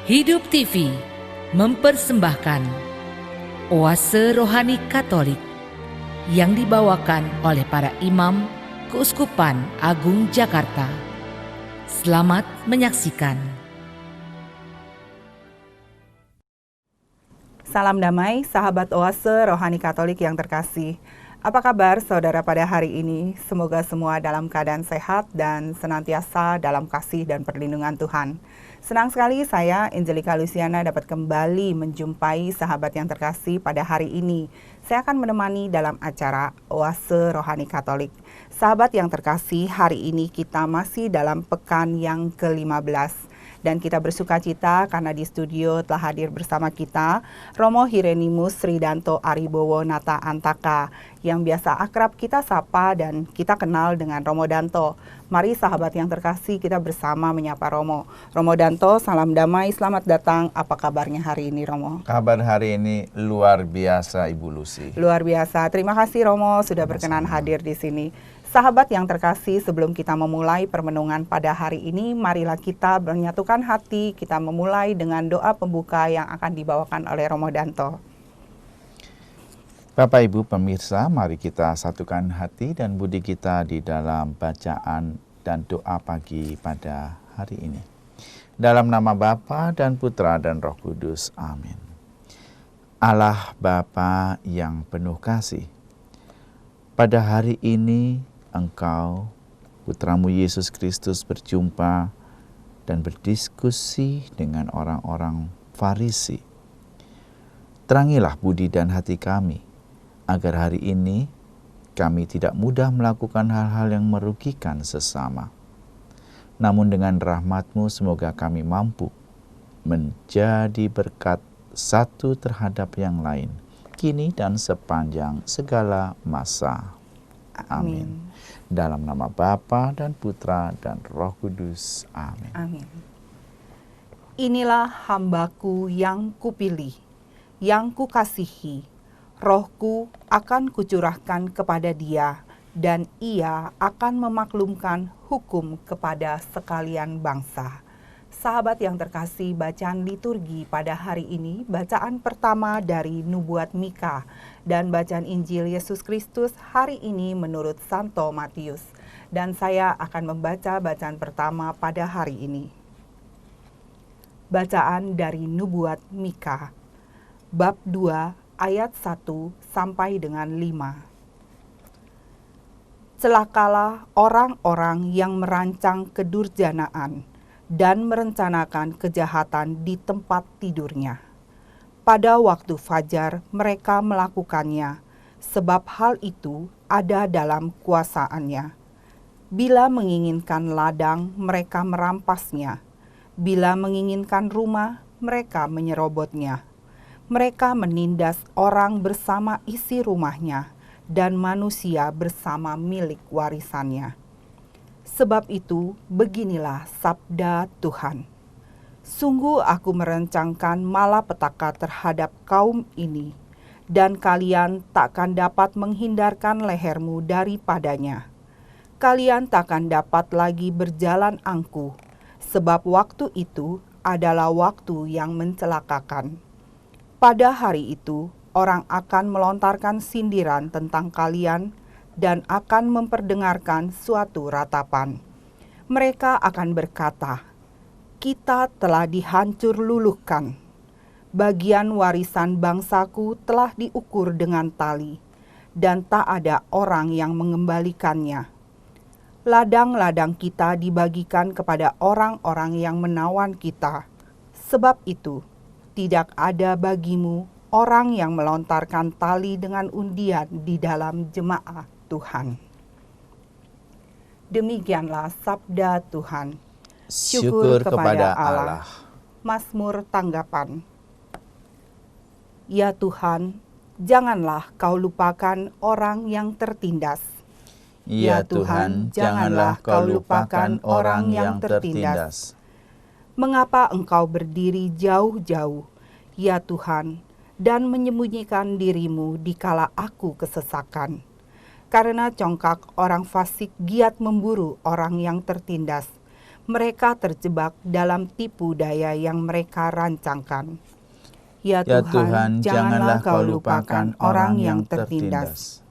Hidup TV mempersembahkan Oase Rohani Katolik yang dibawakan oleh para imam Keuskupan Agung Jakarta. Selamat menyaksikan. Salam damai, sahabat Oase Rohani Katolik yang terkasih. Apa kabar saudara pada hari ini? Semoga semua dalam keadaan sehat dan senantiasa dalam kasih dan perlindungan Tuhan. Senang sekali saya, Angelica Luciana, dapat kembali menjumpai sahabat yang terkasih pada hari ini. Saya akan menemani dalam acara Oase Rohani Katolik. Sahabat yang terkasih, hari ini kita masih dalam pekan yang ke-15. Dan kita bersuka cita karena di studio telah hadir bersama kita Romo Hirenimus Ridanto Aribowo Nata Antaka yang biasa akrab kita sapa dan kita kenal dengan Romo Danto. Mari sahabat yang terkasih kita bersama menyapa Romo. Romo Danto, salam damai, selamat datang. Apa kabarnya hari ini Romo? Kabar hari ini luar biasa Ibu Lucy. Luar biasa. Terima kasih Romo sudah berkenan hadir di sini. Sahabat yang terkasih, sebelum kita memulai permenungan pada hari ini, marilah kita menyatukan hati, kita memulai dengan doa pembuka yang akan dibawakan oleh Romo Danto. Bapak Ibu pemirsa, mari kita satukan hati dan budi kita di dalam bacaan dan doa pagi pada hari ini. Dalam nama Bapa dan Putra dan Roh Kudus, amin. Allah Bapa yang penuh kasih, pada hari ini Engkau, Putramu Yesus Kristus berjumpa dan berdiskusi dengan orang-orang Farisi. Terangilah budi dan hati kami, agar hari ini kami tidak mudah melakukan hal-hal yang merugikan sesama. Namun dengan rahmat-Mu semoga kami mampu menjadi berkat satu terhadap yang lain, kini dan sepanjang segala masa. Amin. Dalam nama Bapa dan Putra dan Roh Kudus. Amin. Amin. Inilah hambaku yang kupilih, yang kukasihi. Rohku akan kucurahkan kepada dia, dan ia akan memaklumkan hukum kepada sekalian bangsa. Sahabat yang terkasih, bacaan liturgi pada hari ini, bacaan pertama dari Nubuat Mika, dan bacaan Injil Yesus Kristus hari ini menurut Santo Matius. Dan saya akan membaca bacaan pertama pada hari ini. Bacaan dari Nubuat Mika, bab 2 ayat 1 sampai dengan 5. Celakalah orang-orang yang merancang kedurjanaan dan merencanakan kejahatan di tempat tidurnya. Pada waktu fajar mereka melakukannya, sebab hal itu ada dalam kuasaannya. Bila menginginkan ladang, mereka merampasnya. Bila menginginkan rumah, mereka menyerobotnya. Mereka menindas orang bersama isi rumahnya, dan manusia bersama milik warisannya. Sebab itu, beginilah sabda Tuhan. Sungguh aku merencangkan malapetaka terhadap kaum ini, dan kalian takkan dapat menghindarkan lehermu daripadanya. Kalian takkan dapat lagi berjalan angkuh, sebab waktu itu adalah waktu yang mencelakakan. Pada hari itu, orang akan melontarkan sindiran tentang kalian, dan akan memperdengarkan suatu ratapan. Mereka akan berkata, kita telah dihancur luluhkan. Bagian warisan bangsaku telah diukur dengan tali, dan tak ada orang yang mengembalikannya. Ladang-ladang kita dibagikan kepada orang-orang yang menawan kita. Sebab itu, tidak ada bagimu orang yang melontarkan tali dengan undian di dalam jemaah Tuhan. Demikianlah sabda Tuhan. Syukur kepada Allah. Mazmur tanggapan. Ya Tuhan, janganlah kau lupakan orang yang tertindas. Ya Tuhan, janganlah kau lupakan orang yang tertindas. Mengapa engkau berdiri jauh-jauh, ya Tuhan, dan menyembunyikan dirimu dikala aku kesesakan? Karena congkak orang fasik giat memburu orang yang tertindas, Mereka terjebak dalam tipu daya yang mereka rancangkan. Ya Ya Tuhan, janganlah Kau lupakan orang yang tertindas. tertindas.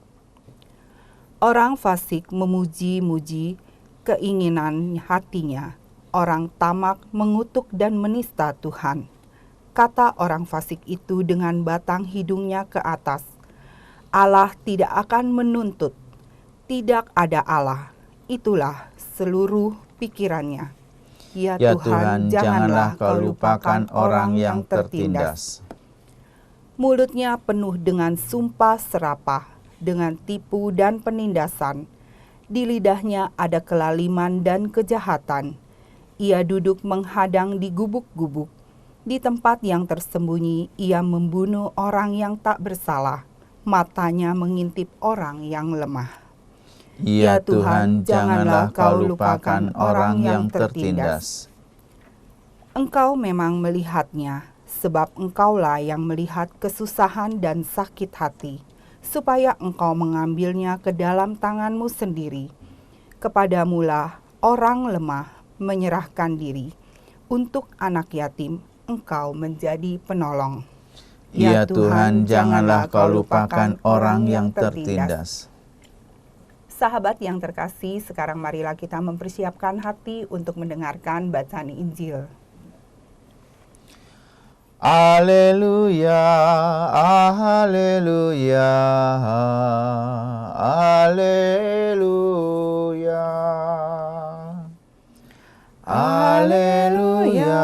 Orang fasik memuji-muji keinginan hatinya. Orang tamak mengutuk dan menista Tuhan. Kata orang fasik itu dengan batang hidungnya ke atas. Allah tidak akan menuntut. Tidak ada Allah. Itulah seluruh pikirannya. Ya Tuhan, janganlah Kau lupakan orang yang tertindas. Mulutnya penuh dengan sumpah serapah, dengan tipu dan penindasan. Di lidahnya ada kelaliman dan kejahatan. Ia duduk menghadang di gubuk-gubuk. Di tempat yang tersembunyi, ia membunuh orang yang tak bersalah. Matanya mengintip orang yang lemah. Ya Tuhan, janganlah Kau lupakan orang yang tertindas. Engkau memang melihatnya, sebab Engkaulah yang melihat kesusahan dan sakit hati, supaya Engkau mengambilnya ke dalam tangan-Mu sendiri. Kepadamulah orang lemah menyerahkan diri. Untuk anak yatim, Engkau menjadi penolong. Ya Tuhan, janganlah Kau lupakan orang yang tertindas. Sahabat yang terkasih, sekarang marilah kita mempersiapkan hati untuk mendengarkan bacaan Injil. Haleluya, haleluya, haleluya. Haleluya,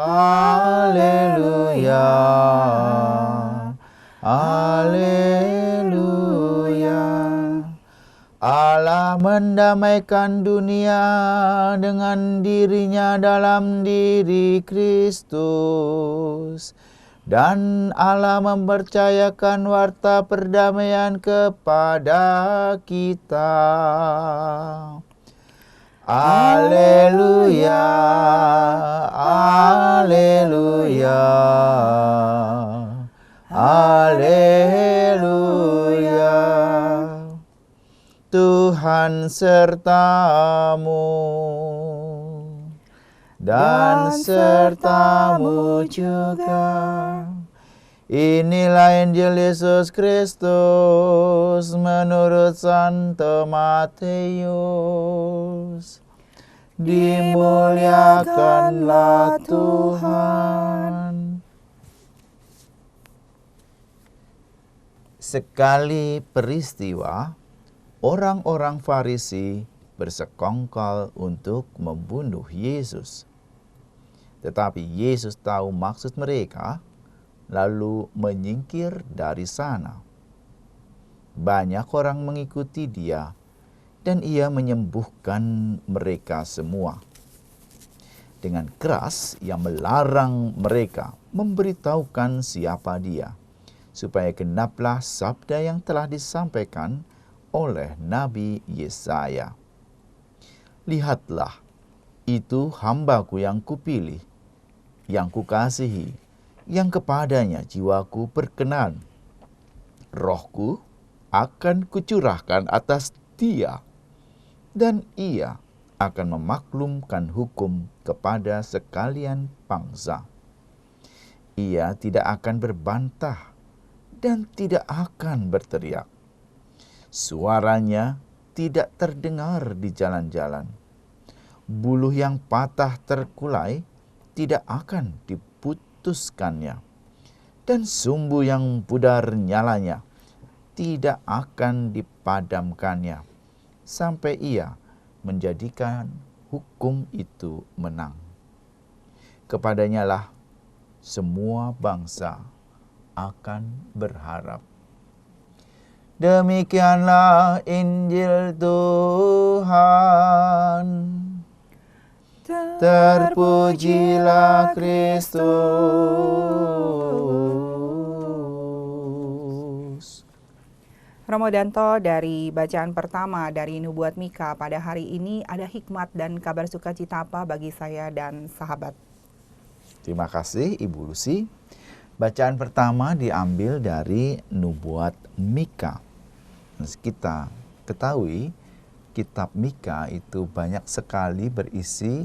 haleluya, haleluya. Allah mendamaikan dunia dengan dirinya dalam diri Kristus. Dan Allah mempercayakan warta perdamaian kepada kita. Haleluya, haleluya, haleluya. Tuhan sertamu dan sertamu juga. Inilah Injil Yesus Kristus menurut Santo Matius. Dimuliakanlah Tuhan. Sekali peristiwa, orang-orang Farisi bersekongkol untuk membunuh Yesus. Tetapi Yesus tahu maksud mereka, lalu menyingkir dari sana. Banyak orang mengikuti Dia, dan Ia menyembuhkan mereka semua. Dengan keras Ia melarang mereka memberitahukan siapa Dia, supaya genaplah sabda yang telah disampaikan oleh Nabi Yesaya. Lihatlah, itu hamba-Ku yang Kupilih, yang Kukasihi, yang kepadanya jiwaku berkenan. Roh-Ku akan Kucurahkan atas Dia, dan Ia akan memaklumkan hukum kepada sekalian bangsa. Ia tidak akan berbantah dan tidak akan berteriak. Suaranya tidak terdengar di jalan-jalan. Buluh yang patah terkulai tidak akan diputuskannya, dan sumbu yang pudar nyalanya tidak akan dipadamkannya, sampai Ia menjadikan hukum itu menang. Kepadanya lah semua bangsa akan berharap. Demikianlah Injil Tuhan. Terpujilah Kristus. Ramadanto, dari bacaan pertama dari Nubuat Mika pada hari ini, ada hikmat dan kabar sukacita apa bagi saya dan sahabat? Terima kasih Ibu Lucy. Bacaan pertama diambil dari Nubuat Mika. Kita ketahui kitab Mika itu banyak sekali berisi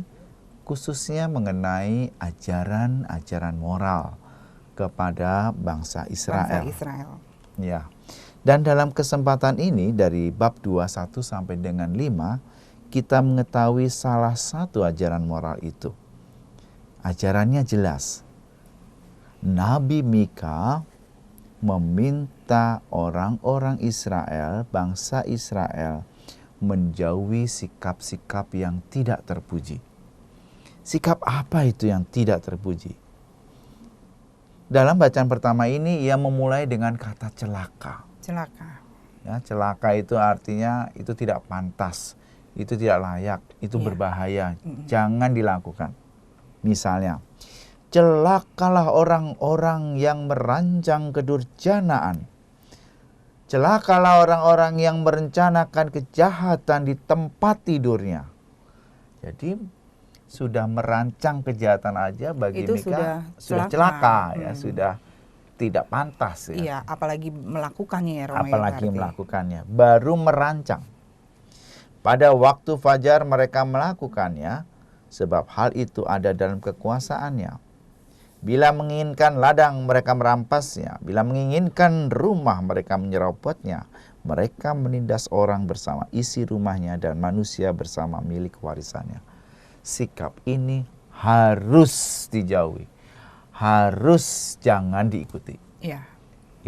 khususnya mengenai ajaran-ajaran moral kepada bangsa Israel. Bangsa Israel. Ya. Dan dalam kesempatan ini dari bab 21 sampai dengan 5 kita mengetahui salah satu ajaran moral itu. Ajarannya jelas. Nabi Mika meminta orang-orang Israel, bangsa Israel, menjauhi sikap-sikap yang tidak terpuji. Sikap apa itu yang tidak terpuji? Dalam bacaan pertama ini ia memulai dengan kata celaka. Celaka. Ya, celaka itu artinya itu tidak pantas, itu tidak layak, itu berbahaya, jangan dilakukan. Misalnya, celakalah orang-orang yang merancang kedurjanaan. Celakalah orang-orang yang merencanakan kejahatan di tempat tidurnya. Jadi sudah merancang kejahatan aja bagi Itu Mika sudah celaka, ya sudah tidak pantas ya. Iya, apalagi melakukannya ya Romo. Apalagi melakukannya, baru merancang. Pada waktu fajar mereka melakukannya, sebab hal itu ada dalam kekuasaannya. Bila menginginkan ladang, mereka merampasnya. Bila menginginkan rumah, mereka menyerobotnya. Mereka menindas orang bersama isi rumahnya dan manusia bersama milik warisannya. Sikap ini harus dijauhi. Harus jangan diikuti. Iya.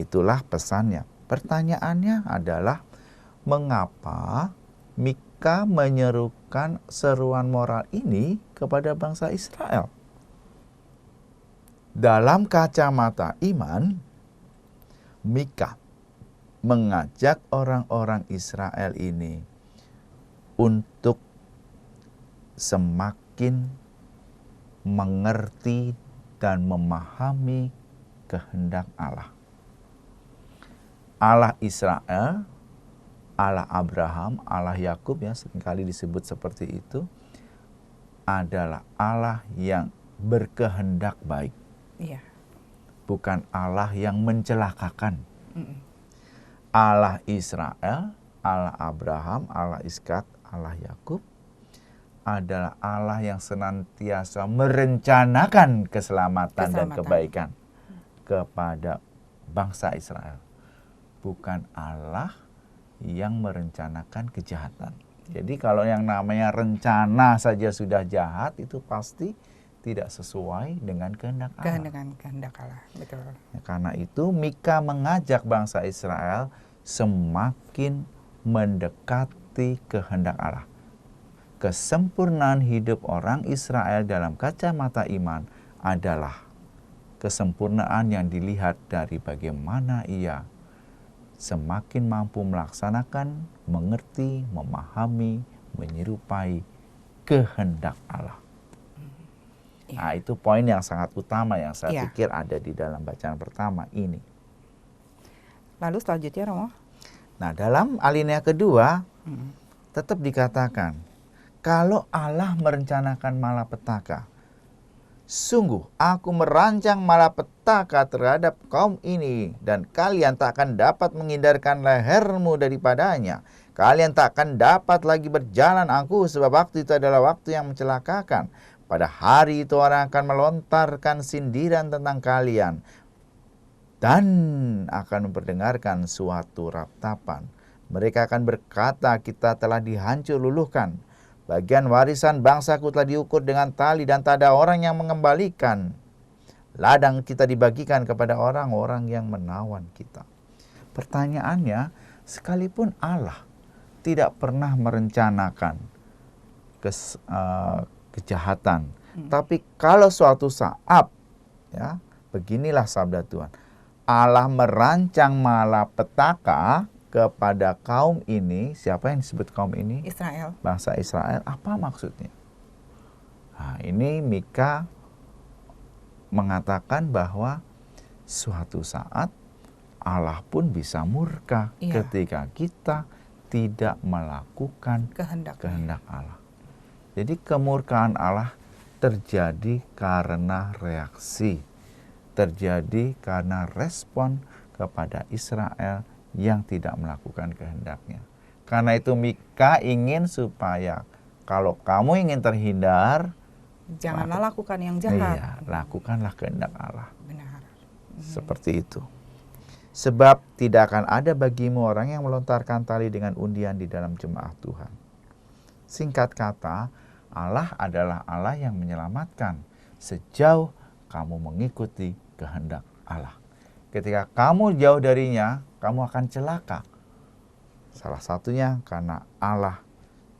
Itulah pesannya. Pertanyaannya adalah mengapa Mika menyerukan seruan moral ini kepada bangsa Israel? Dalam kacamata iman, Mika mengajak orang-orang Israel ini untuk semakin mengerti dan memahami kehendak Allah. Allah Israel, Allah Abraham, Allah Yakub ya seringkali disebut seperti itu, adalah Allah yang berkehendak baik. Iya. Bukan Allah yang mencelakakan. Allah Israel, Allah Abraham, Allah Ishak, Allah Yakub adalah Allah yang senantiasa merencanakan keselamatan dan kebaikan kepada bangsa Israel. Bukan Allah yang merencanakan kejahatan. Jadi kalau yang namanya rencana saja sudah jahat, itu pasti tidak sesuai dengan kehendak Allah. Kehendak Allah, betul. Ya, karena itu Mika mengajak bangsa Israel semakin mendekati kehendak Allah. Kesempurnaan hidup orang Israel dalam kacamata iman adalah kesempurnaan yang dilihat dari bagaimana ia semakin mampu melaksanakan, mengerti, memahami, menyerupai kehendak Allah. Nah, itu poin yang sangat utama yang saya pikir ada di dalam bacaan pertama ini. Lalu selanjutnya Romo? Nah, dalam alinea kedua tetap dikatakan, kalau Allah merencanakan malapetaka, sungguh aku merancang malapetaka terhadap kaum ini, dan kalian tak akan dapat menghindarkan lehermu daripadanya. Kalian tak akan dapat lagi berjalan aku, sebab waktu itu adalah waktu yang mencelakakan. Pada hari itu orang akan melontarkan sindiran tentang kalian, dan akan memperdengarkan suatu ratapan. Mereka akan berkata, kita telah dihancur luluhkan. Bagian warisan bangsaku telah diukur dengan tali dan tak ada orang yang mengembalikan. Ladang kita dibagikan kepada orang-orang yang menawan kita. Pertanyaannya, sekalipun Allah tidak pernah merencanakan kejahatan, tapi kalau suatu saat, ya, beginilah sabda Tuhan, Allah merancang malapetaka kepada kaum ini. Siapa yang disebut kaum ini? Israel. Bangsa Israel. Apa maksudnya? Nah, ini Mika mengatakan bahwa suatu saat Allah pun bisa murka ketika kita tidak melakukan kehendak Allah. Jadi kemurkaan Allah terjadi karena reaksi, terjadi karena respon kepada Israel yang tidak melakukan kehendaknya. Karena itu Mika ingin supaya kalau kamu ingin terhindar, Janganlah lakukan yang jahat. iya, lakukanlah kehendak Allah. Benar. Seperti itu. Sebab tidak akan ada bagimu orang yang melontarkan tali dengan undian di dalam jemaah Tuhan. Singkat kata, Allah adalah Allah yang menyelamatkan sejauh kamu mengikuti kehendak Allah. Ketika kamu jauh darinya, kamu akan celaka. Salah satunya karena Allah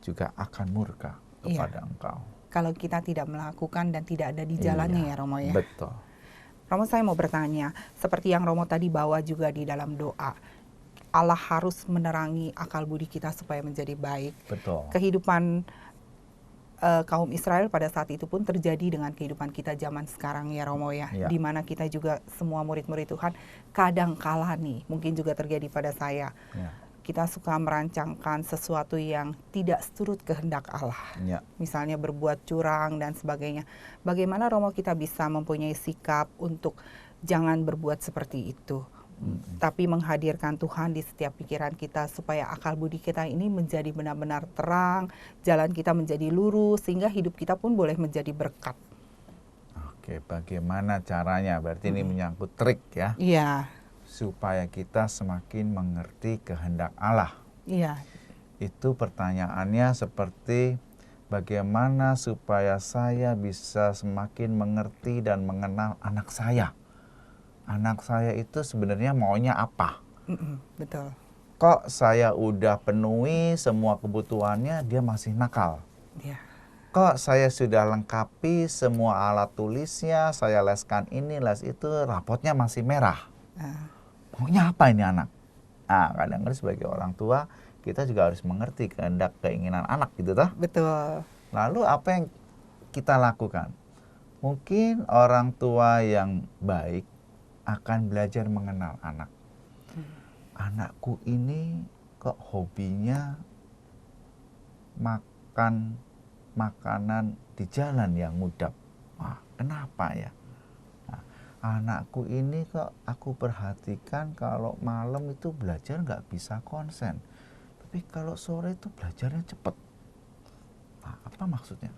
juga akan murka kepada engkau. Kalau kita tidak melakukan dan tidak ada di jalannya, Iya, ya Romo ya. betul. Romo, saya mau bertanya, seperti yang Romo tadi bawa juga di dalam doa, Allah harus menerangi akal budi kita supaya menjadi baik. Betul. Kehidupan kaum Israel pada saat itu pun terjadi dengan kehidupan kita zaman sekarang, ya Romo ya. Ya. Di mana kita juga semua murid-murid Tuhan kadang kala nih, mungkin juga terjadi pada saya. Ya. Kita suka merancangkan sesuatu yang tidak seturut kehendak Allah. Ya. Misalnya berbuat curang dan sebagainya. Bagaimana Romo kita bisa mempunyai sikap untuk jangan berbuat seperti itu, tapi menghadirkan Tuhan di setiap pikiran kita supaya akal budi kita ini menjadi benar-benar terang, jalan kita menjadi lurus, sehingga hidup kita pun boleh menjadi berkat. Oke, bagaimana caranya? Berarti ini menyangkut trik ya, Iya, supaya kita semakin mengerti kehendak Allah. iya, Itu pertanyaannya seperti bagaimana supaya saya bisa semakin mengerti dan mengenal anak saya. Anak saya itu sebenarnya maunya apa? betul. Kok saya udah penuhi semua kebutuhannya, dia masih nakal? Iya, Kok saya sudah lengkapi semua alat tulisnya, saya leskan ini, les itu, rapotnya masih merah? Maunya apa ini anak? Nah, kadang-kadang sebagai orang tua, kita juga harus mengerti kehendak keinginan anak gitu toh. betul. Lalu apa yang kita lakukan? Mungkin orang tua yang baik akan belajar mengenal anak. Anakku ini kok hobinya makan makanan di jalan yang mudap. Wah, kenapa ya? Nah, anakku ini kok aku perhatikan kalau malam itu belajar nggak bisa konsen. Tapi kalau sore itu belajarnya cepat. Nah, apa maksudnya?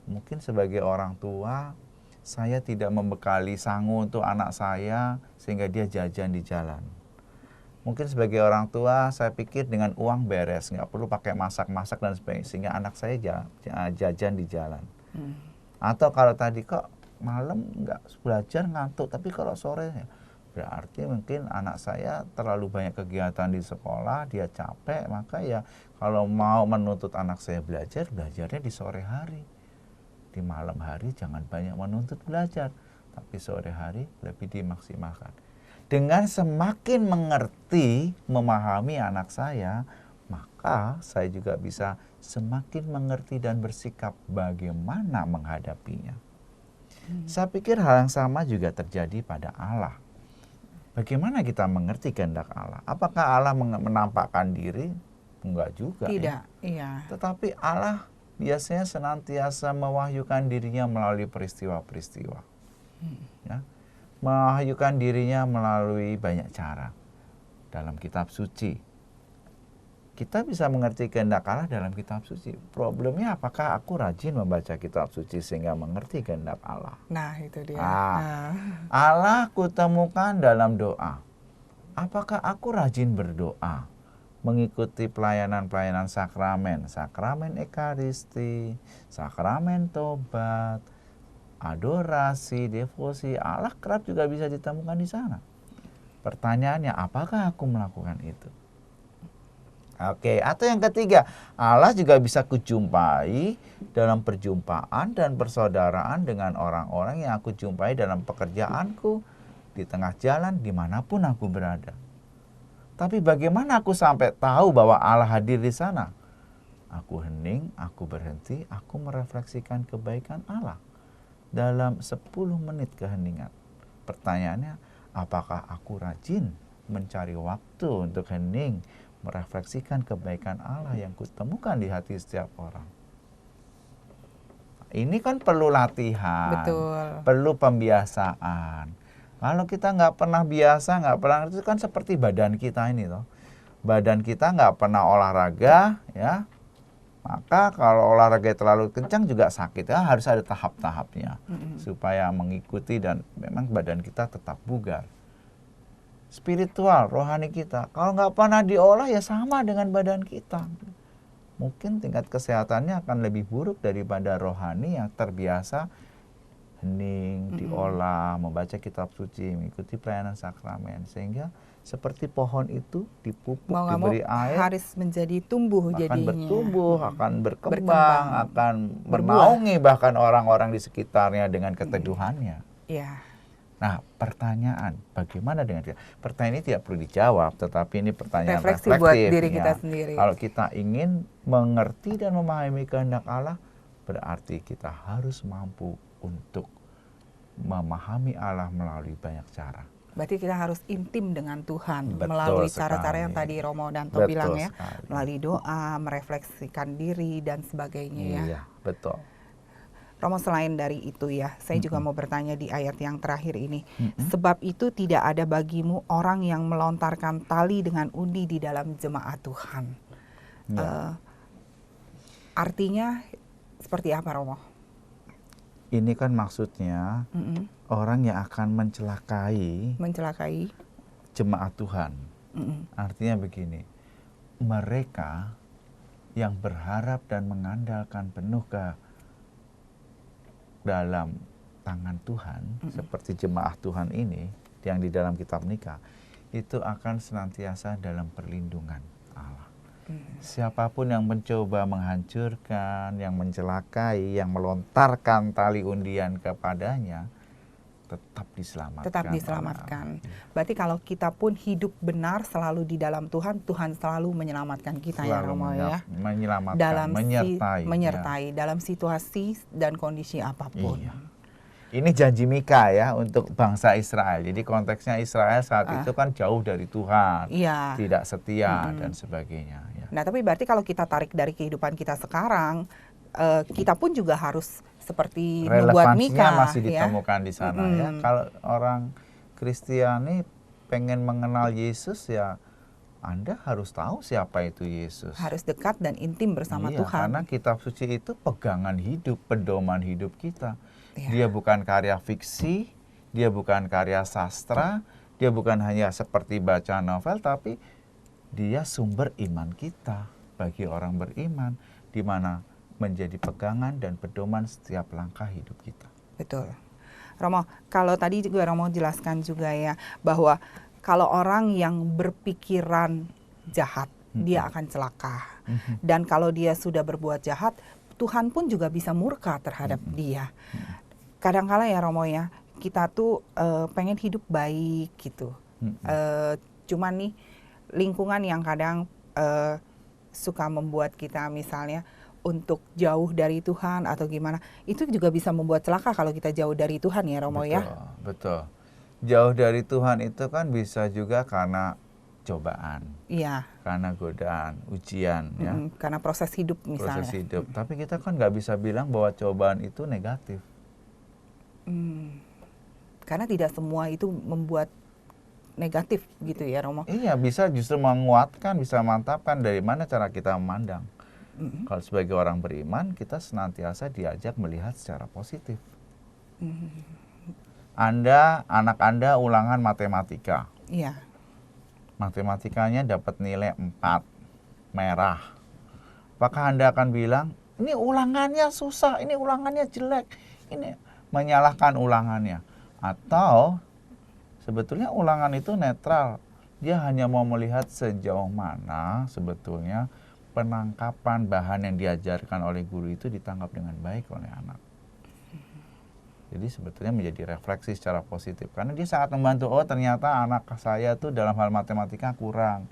Mungkin sebagai orang tua, saya tidak membekali sangu untuk anak saya sehingga dia jajan di jalan. Mungkin sebagai orang tua, saya pikir dengan uang beres, nggak perlu pakai masak-masak dan sebagainya, sehingga anak saya jajan di jalan. Atau kalau tadi kok malam nggak belajar ngantuk, tapi kalau sore ya, berarti mungkin anak saya terlalu banyak kegiatan di sekolah, dia capek, maka ya kalau mau menuntut anak saya belajar, belajarnya di sore hari. Di malam hari jangan banyak menuntut belajar, tapi sore hari lebih dimaksimalkan. Dengan semakin mengerti, memahami anak saya, maka saya juga bisa semakin mengerti dan bersikap bagaimana menghadapinya. Saya pikir hal yang sama juga terjadi pada Allah. Bagaimana kita mengerti kehendak Allah? Apakah Allah menampakkan diri? Enggak juga. Tidak, Ya. iya. Tetapi Allah biasanya senantiasa mewahyukan dirinya melalui peristiwa-peristiwa. Ya. Mewahyukan dirinya melalui banyak cara. Dalam kitab suci. Kita bisa mengerti kehendak Allah dalam kitab suci. Problemnya apakah aku rajin membaca kitab suci sehingga mengerti kehendak Allah? Nah, itu dia. Allah kutemukan dalam doa. Apakah aku rajin berdoa? Mengikuti pelayanan-pelayanan sakramen, sakramen ekaristi, sakramen tobat, adorasi, devosi, Allah kerap juga bisa ditemukan di sana. Pertanyaannya, apakah aku melakukan itu? Oke, atau yang ketiga, Allah juga bisa kujumpai dalam perjumpaan dan persaudaraan dengan orang-orang yang aku jumpai dalam pekerjaanku, di tengah jalan, dimanapun aku berada. Tapi bagaimana aku sampai tahu bahwa Allah hadir di sana? Aku hening, aku berhenti, aku merefleksikan kebaikan Allah dalam 10 menit keheningan. Pertanyaannya, apakah aku rajin mencari waktu untuk hening, merefleksikan kebaikan Allah yang kutemukan di hati setiap orang? Ini kan perlu latihan, Betul. perlu pembiasaan. Kalau kita nggak pernah biasa, nggak pernah, itu kan seperti badan kita ini toh. badan kita nggak pernah olahraga, ya, maka kalau olahraga terlalu kencang juga sakit. Ya, harus ada tahap-tahapnya supaya mengikuti dan memang badan kita tetap bugar. Spiritual, rohani kita, kalau nggak pernah diolah ya sama dengan badan kita. Mungkin tingkat kesehatannya akan lebih buruk daripada rohani yang terbiasa hening, diolah, membaca kitab suci, mengikuti pelayanan sakramen. Sehingga seperti pohon itu dipupuk, Mau nggak diberi mau air, harus menjadi tumbuh akan jadinya. bertumbuh, akan berkembang, Berkembang, akan berbuah. menaungi bahkan orang-orang di sekitarnya dengan keteduhannya. Ya, Nah, pertanyaan, bagaimana dengan kita? Pertanyaan ini tidak perlu dijawab, tetapi ini pertanyaan refleksi reflektif. buat diri ya. kita sendiri. Kalau kita ingin mengerti dan memahami kehendak Allah, berarti kita harus mampu untuk memahami Allah melalui banyak cara. Berarti kita harus intim dengan Tuhan Betul melalui sekali. cara-cara yang tadi Romo Danto Betul bilang ya, sekali. melalui doa, merefleksikan diri dan sebagainya ya. Iya, betul. Romo, selain dari itu ya, saya juga mau bertanya di ayat yang terakhir ini. Sebab itu tidak ada bagimu orang yang melontarkan tali dengan undi di dalam jemaat Tuhan. Ya. Artinya seperti apa, Romo? Ini kan maksudnya orang yang akan mencelakai jemaat Tuhan. Artinya begini, mereka yang berharap dan mengandalkan penuh ke dalam tangan Tuhan, seperti jemaah Tuhan ini yang di dalam kitab nikah, itu akan senantiasa dalam perlindungan Allah. Siapapun yang mencoba menghancurkan, yang mencelakai, yang melontarkan tali undian kepadanya, tetap diselamatkan. Tetap diselamatkan. Berarti kalau kita pun hidup benar selalu di dalam Tuhan, Tuhan selalu menyelamatkan kita ya, Romo ya. Menyelamatkan, Dalam menyertai. Dalam situasi dan kondisi apapun. Iya. Ini janji Mika ya untuk bangsa Israel. Jadi konteksnya Israel saat itu kan jauh dari Tuhan, Iya. tidak setia dan sebagainya. Ya. Nah, tapi berarti kalau kita tarik dari kehidupan kita sekarang, kita pun juga harus seperti membuat Mika. Relevansinya masih ya. ditemukan di sana ya. Kalau orang Kristiani pengen mengenal Yesus ya, Anda harus tahu siapa itu Yesus. Harus dekat dan intim bersama Iya, Tuhan. karena kitab suci itu pegangan hidup, pedoman hidup kita. Iya. Dia bukan karya fiksi, dia bukan karya sastra, dia bukan hanya seperti baca novel, tapi dia sumber iman kita bagi orang beriman, di mana menjadi pegangan dan pedoman setiap langkah hidup kita. Betul. Romo, kalau tadi juga Romo jelaskan juga ya, bahwa kalau orang yang berpikiran jahat, dia akan celaka. Dan kalau dia sudah berbuat jahat, Tuhan pun juga bisa murka terhadap dia. Kadang-kala ya Romo ya, kita tuh pengen hidup baik gitu. Cuman nih lingkungan yang kadang suka membuat kita misalnya untuk jauh dari Tuhan atau gimana, itu juga bisa membuat celaka kalau kita jauh dari Tuhan ya Romo ya. Betul. Jauh dari Tuhan itu kan bisa juga karena cobaan. Iya. Karena godaan, ujian ya. Karena proses hidup misalnya. Proses hidup. Tapi kita kan nggak bisa bilang bahwa cobaan itu negatif. Karena tidak semua itu membuat negatif gitu ya Romo. Iya, bisa justru menguatkan, bisa mantapkan dari mana cara kita memandang. Kalau sebagai orang beriman, kita senantiasa diajak melihat secara positif. Anak Anda ulangan matematika. Iya. Matematikanya dapat nilai 4, merah. Apakah Anda akan bilang, ini ulangannya susah, ini ulangannya jelek, ini menyalahkan ulangannya? Atau sebetulnya ulangan itu netral. Dia hanya mau melihat sejauh mana sebetulnya penangkapan bahan yang diajarkan oleh guru itu ditangkap dengan baik oleh anak. Jadi sebetulnya menjadi refleksi secara positif. Karena dia sangat membantu, oh ternyata anak saya tuh dalam hal matematika kurang.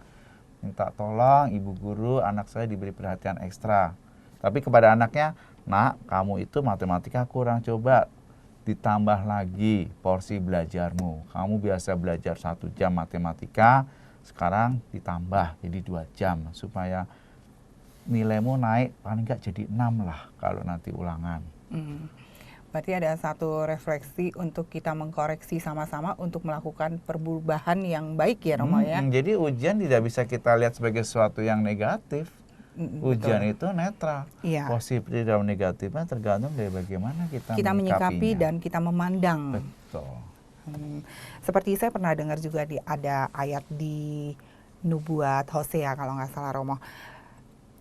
Minta tolong ibu guru, anak saya diberi perhatian ekstra. Tapi kepada anaknya, nak kamu itu matematika kurang, coba ditambah lagi porsi belajarmu. Kamu biasa belajar 1 jam matematika, sekarang ditambah jadi 2 jam. Supaya nilaimu naik paling nggak jadi 6 lah kalau nanti ulangan. Berarti ada satu refleksi untuk kita mengkoreksi sama-sama untuk melakukan perubahan yang baik ya Romo ya. Jadi ujian tidak bisa kita lihat sebagai sesuatu yang negatif. Ujian Betul. itu netral. Iya. Positif dan negatifnya tergantung dari bagaimana kita menyikapi menyikapinya. dan kita memandang. Betul. Seperti saya pernah dengar juga ada ayat di Nubuat Hosea kalau nggak salah Romo.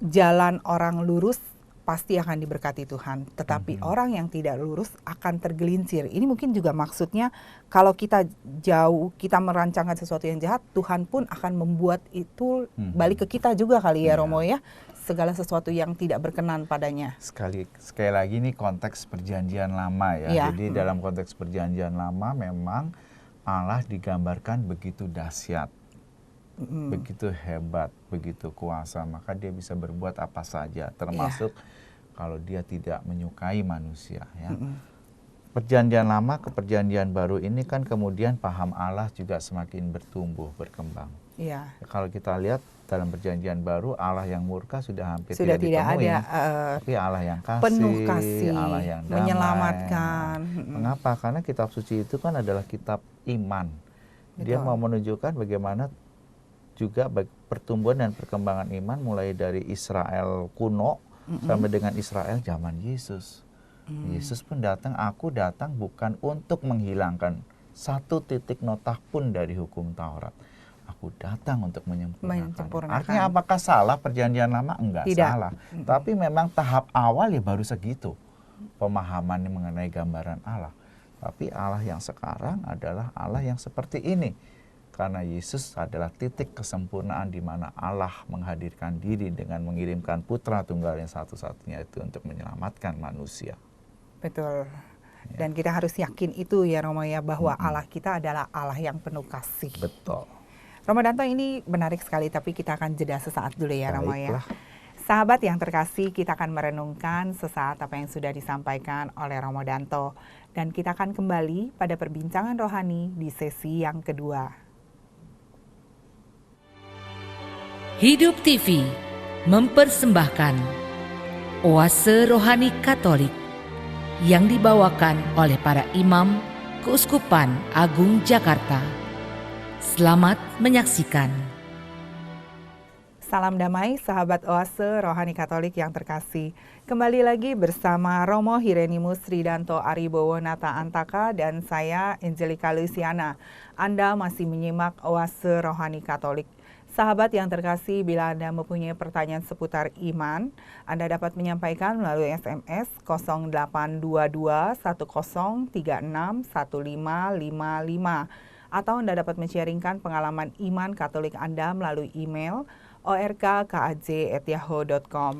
Jalan orang lurus pasti akan diberkati Tuhan, tetapi orang yang tidak lurus akan tergelincir. Ini mungkin juga maksudnya kalau kita merancangkan sesuatu yang jahat, Tuhan pun akan membuat itu balik ke kita juga kali ya Romo ya. Segala sesuatu yang tidak berkenan padanya. Sekali lagi ini konteks perjanjian lama ya. Ya. Jadi dalam konteks perjanjian lama memang Allah digambarkan begitu dahsyat, begitu hebat, begitu kuasa, maka dia bisa berbuat apa saja, termasuk kalau dia tidak menyukai manusia ya. Perjanjian lama ke perjanjian baru ini kan kemudian paham Allah juga semakin bertumbuh, berkembang. Iya. Kalau kita lihat dalam perjanjian baru, Allah yang murka sudah hampir Sudah tidak ditemui, ada, tapi Allah yang kasih, penuh kasih, Allah yang damai. menyelamatkan. Mengapa? Karena kitab suci itu kan adalah kitab iman. Dia Betul. mau menunjukkan bagaimana juga pertumbuhan dan perkembangan iman mulai dari Israel kuno sampai dengan Israel zaman Yesus. Yesus pun datang, aku datang bukan untuk menghilangkan satu titik notah pun dari hukum Taurat. Aku datang untuk menyempurnakan. Artinya apakah salah perjanjian lama? Enggak salah. Tapi memang tahap awal ya baru segitu. Pemahaman mengenai gambaran Allah. Tapi Allah yang sekarang adalah Allah yang seperti ini. Karena Yesus adalah titik kesempurnaan di mana Allah menghadirkan diri dengan mengirimkan putra tunggal yang satu-satunya itu untuk menyelamatkan manusia. Betul. Dan kita harus yakin itu ya Romo ya, bahwa Allah kita adalah Allah yang penuh kasih. Betul. Romo Danto, ini menarik sekali, tapi kita akan jeda sesaat dulu ya Romo ya. Baiklah. Sahabat yang terkasih, kita akan merenungkan sesaat apa yang sudah disampaikan oleh Romo Danto. Dan kita akan kembali pada perbincangan rohani di sesi yang kedua. Hidup TV mempersembahkan Oase Rohani Katolik yang dibawakan oleh para imam Keuskupan Agung Jakarta. Selamat menyaksikan. Salam damai sahabat Oase Rohani Katolik yang terkasih. Kembali lagi bersama Romo Hirenimus Ridanto Aribowo Nata Antaka dan saya Angelika Luciana. Anda masih menyimak Oase Rohani Katolik. Sahabat yang terkasih, bila Anda mempunyai pertanyaan seputar iman, Anda dapat menyampaikan melalui SMS 0822 1036 1555 atau Anda dapat men-sharingkan pengalaman iman Katolik Anda melalui email orkkaj@yahoo.com.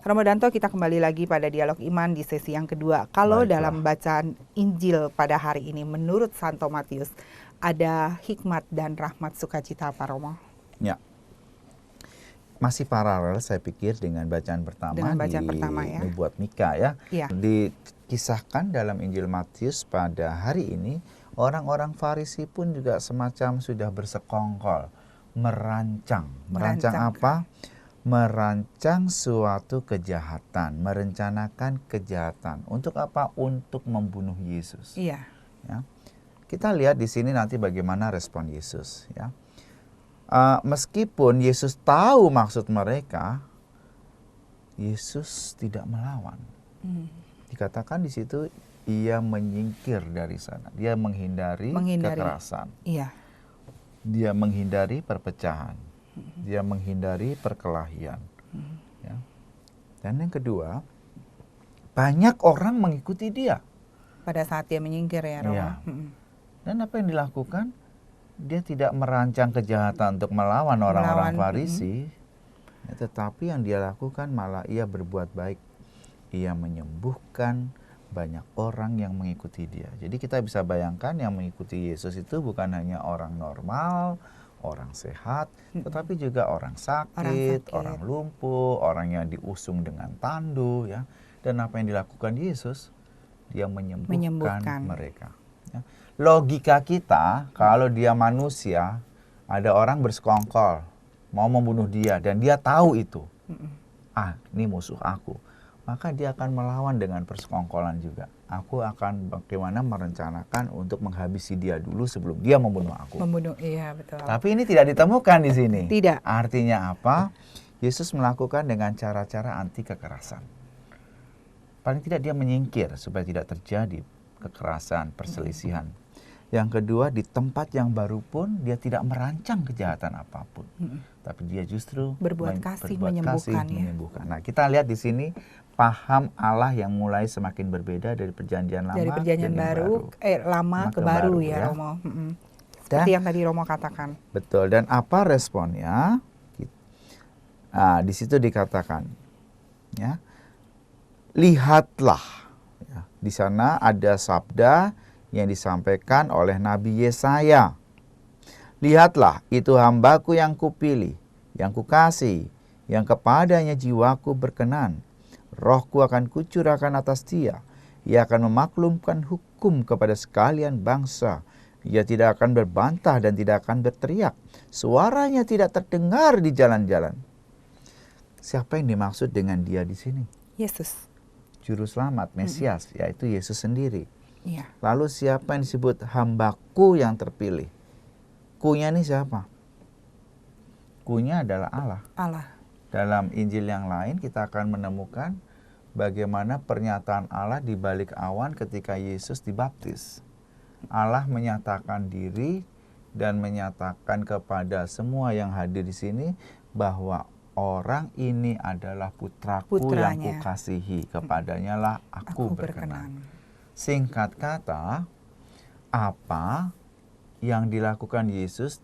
Romo Danto, kita kembali lagi pada dialog iman di sesi yang kedua. Kalau dalam bacaan Injil pada hari ini, menurut Santo Matius, ada hikmat dan rahmat sukacita apa Romo? Ya, masih paralel saya pikir dengan bacaan pertama ya. Nubuat Mika ya. Ya. Dikisahkan dalam Injil Matius pada hari ini, orang-orang Farisi pun juga semacam sudah bersekongkol, merancang apa? Merancang suatu kejahatan, merencanakan kejahatan. Untuk apa? Untuk membunuh Yesus. Iya. Ya. Kita lihat di sini nanti bagaimana respon Yesus ya. Meskipun Yesus tahu maksud mereka, Yesus tidak melawan. Dikatakan di situ ia menyingkir dari sana. Dia menghindari kekerasan. Iya. Dia menghindari perpecahan. Dia menghindari perkelahian. Ya. Dan yang kedua, banyak orang mengikuti dia. Pada saat dia menyingkir ya Romo. Ya. Dan apa yang dilakukan? Dia tidak merancang kejahatan untuk melawan orang-orang Farisi, tetapi yang dia lakukan malah ia berbuat baik. Ia menyembuhkan banyak orang yang mengikuti dia. Jadi kita bisa bayangkan yang mengikuti Yesus itu bukan hanya orang normal, orang sehat, tetapi juga orang sakit, orang lumpuh, orang yang diusung dengan tandu ya. Dan apa yang dilakukan Yesus? Dia menyembuhkan mereka. Ya. Logika kita, kalau dia manusia, ada orang bersekongkol, mau membunuh dia, dan dia tahu itu. Ini musuh aku. maka dia akan melawan dengan persekongkolan juga. Aku akan bagaimana merencanakan untuk menghabisi dia dulu sebelum dia membunuh aku. Membunuh, iya betul. Tapi ini tidak ditemukan di sini. Tidak. Artinya apa? Yesus melakukan dengan cara-cara anti kekerasan. Paling tidak dia menyingkir supaya tidak terjadi kekerasan, perselisihan. Yang kedua, di tempat yang baru pun dia tidak merancang kejahatan apapun. Tapi dia justru berbuat kasih, menyembuhkan. menyembuhkan. Nah, kita lihat di sini paham Allah yang mulai semakin berbeda dari perjanjian lama dari perjanjian baru, lama ke baru ya, Romo. Seperti yang tadi Romo katakan. Betul. Dan apa responnya? Di situ dikatakan, ya, lihatlah. Ya, di sana ada sabda yang disampaikan oleh Nabi Yesaya. Lihatlah, itu hambaku yang kupilih, yang kukasih, yang kepadanya jiwaku berkenan. Rohku akan kucurahkan atas dia. Ia akan memaklumkan hukum kepada sekalian bangsa. Ia tidak akan berbantah dan tidak akan berteriak. Suaranya tidak terdengar di jalan-jalan. Siapa yang dimaksud dengan dia di sini? Yesus. Juru selamat, Mesias, yaitu Yesus sendiri. Iya. Lalu siapa yang disebut hambaku yang terpilih? Ku-nya ini siapa? Ku-nya adalah Allah. Allah. Dalam Injil yang lain kita akan menemukan bagaimana pernyataan Allah di balik awan ketika Yesus dibaptis. Allah menyatakan diri dan menyatakan kepada semua yang hadir di sini bahwa orang ini adalah putraku yang kukasihi, kepadanya lah aku berkenan. Singkat kata, apa yang dilakukan Yesus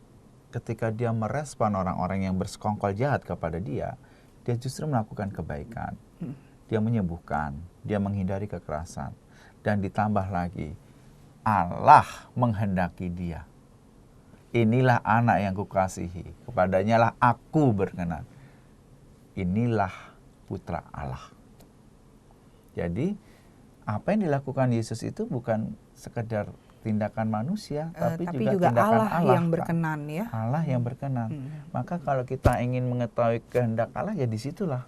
ketika dia merespon orang-orang yang bersekongkol jahat kepada dia, dia justru melakukan kebaikan. Dia menyembuhkan, dia menghindari kekerasan. Dan ditambah lagi, Allah menghendaki dia. Inilah anak yang kukasihi, kepadanya lah aku berkenan. Inilah putra Allah. Jadi, apa yang dilakukan Yesus itu bukan sekedar tindakan manusia, tapi juga tindakan Allah yang berkenan, ya. Allah yang berkenan. Maka kalau kita ingin mengetahui kehendak Allah, ya disitulah.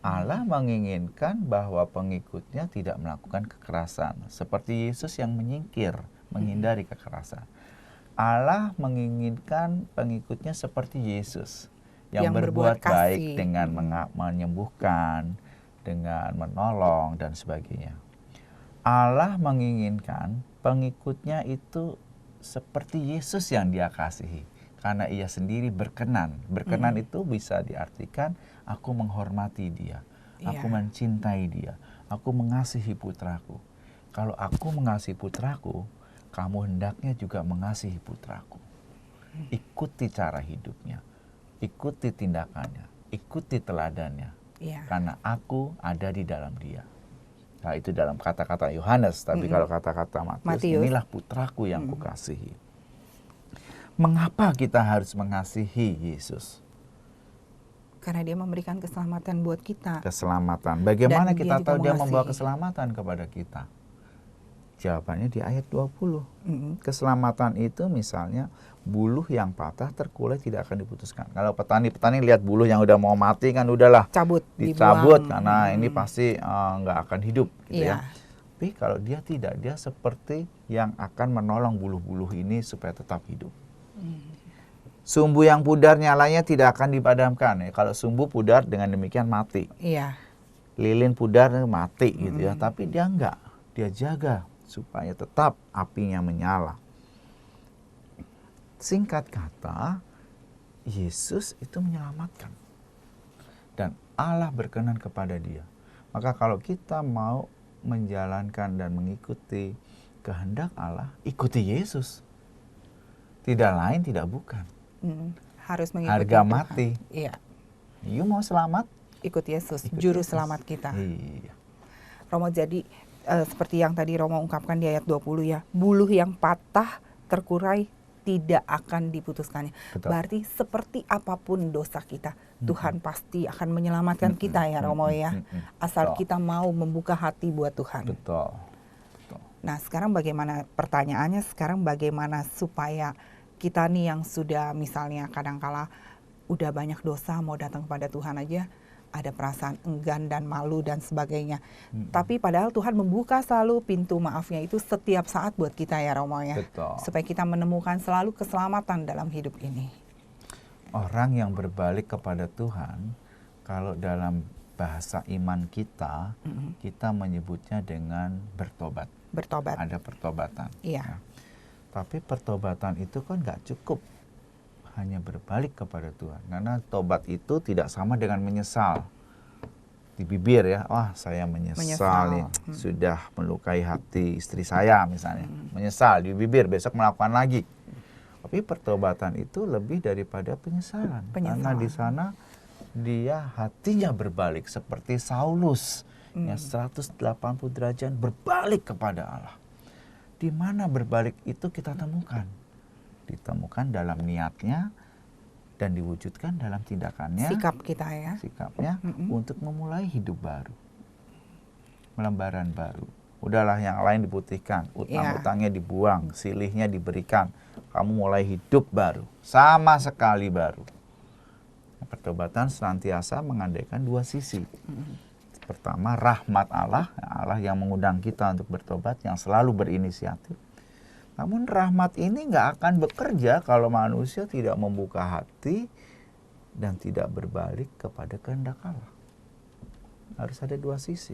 Allah menginginkan bahwa pengikutnya tidak melakukan kekerasan. Seperti Yesus yang menyingkir, menghindari kekerasan. Allah menginginkan pengikutnya seperti Yesus. Yang berbuat baik dengan menyembuhkan, dengan menolong, dan sebagainya. Allah menginginkan pengikutnya itu seperti Yesus yang dia kasihi. Karena ia sendiri berkenan. Berkenan itu bisa diartikan aku menghormati dia. Aku mencintai dia. Aku mengasihi putraku. Kalau aku mengasihi putraku, kamu hendaknya juga mengasihi putraku. Ikuti cara hidupnya. Ikuti tindakannya. Ikuti teladannya. Karena aku ada di dalam dia. Nah, itu dalam kata-kata Yohanes, tapi kalau kata-kata Matius, inilah putraku yang kukasihi. Mengapa kita harus mengasihi Yesus? Karena dia memberikan keselamatan buat kita. Keselamatan. Bagaimana kita tahu dia membawa keselamatan kepada kita? Jawabannya di ayat 20. Keselamatan itu misalnya buluh yang patah terkulai tidak akan diputuskan. Kalau petani lihat buluh yang udah mau mati kan udahlah dicabut karena ini pasti nggak akan hidup gitu ya. Tapi kalau dia tidak, dia seperti yang akan menolong buluh-buluh ini supaya tetap hidup. Sumbu yang pudar nyalanya tidak akan dipadamkan ya. Kalau sumbu pudar dengan demikian mati. Lilin pudar mati gitu ya. Tapi dia enggak, dia jaga supaya tetap apinya menyala. Singkat kata, Yesus itu menyelamatkan. Dan Allah berkenan kepada dia. Maka kalau kita mau menjalankan dan mengikuti kehendak Allah, ikuti Yesus. Tidak lain, tidak bukan. Harus mengikuti harga Tuhan. Mati. Iya. You mau selamat? Ikut Yesus, juru selamat kita. Iya. Romo, jadi seperti yang tadi Romo ungkapkan di ayat 20 ya, buluh yang patah terkurai tidak akan diputuskannya. Betul. Berarti seperti apapun dosa kita, Tuhan pasti akan menyelamatkan kita ya Romo ya. Asal kita mau membuka hati buat Tuhan. Betul. Nah sekarang bagaimana, pertanyaannya sekarang bagaimana supaya kita nih yang sudah misalnya kadangkala udah banyak dosa mau datang kepada Tuhan aja ada perasaan enggan dan malu dan sebagainya. Tapi padahal Tuhan membuka selalu pintu maafnya itu setiap saat buat kita ya Romo ya. Betul. Supaya kita menemukan selalu keselamatan dalam hidup ini. Orang yang berbalik kepada Tuhan, kalau dalam bahasa iman kita, kita menyebutnya dengan bertobat. Bertobat. Ada pertobatan. Iya. Ya. Tapi pertobatan itu kan nggak cukup hanya berbalik kepada Tuhan. Karena tobat itu tidak sama dengan menyesal. Di bibir ya, wah saya menyesal nih, sudah melukai hati istri saya misalnya. Menyesal di bibir, besok melakukan lagi. Tapi pertobatan itu lebih daripada penyesalan. Karena di sana dia hatinya berbalik seperti Saulus yang 180 derajat berbalik kepada Allah. Di mana berbalik itu kita temukan? Ditemukan dalam niatnya dan diwujudkan dalam tindakannya. Sikap kita ya. Sikapnya untuk memulai hidup baru. Lembaran baru. Udahlah yang lain diputihkan, utang-utangnya dibuang, silihnya diberikan. Kamu mulai hidup baru, sama sekali baru. Pertobatan senantiasa mengandaikan dua sisi. Pertama, rahmat Allah, Allah yang mengundang kita untuk bertobat, yang selalu berinisiatif. Namun rahmat ini nggak akan bekerja kalau manusia tidak membuka hati dan tidak berbalik kepada kehendak Allah. Harus ada dua sisi.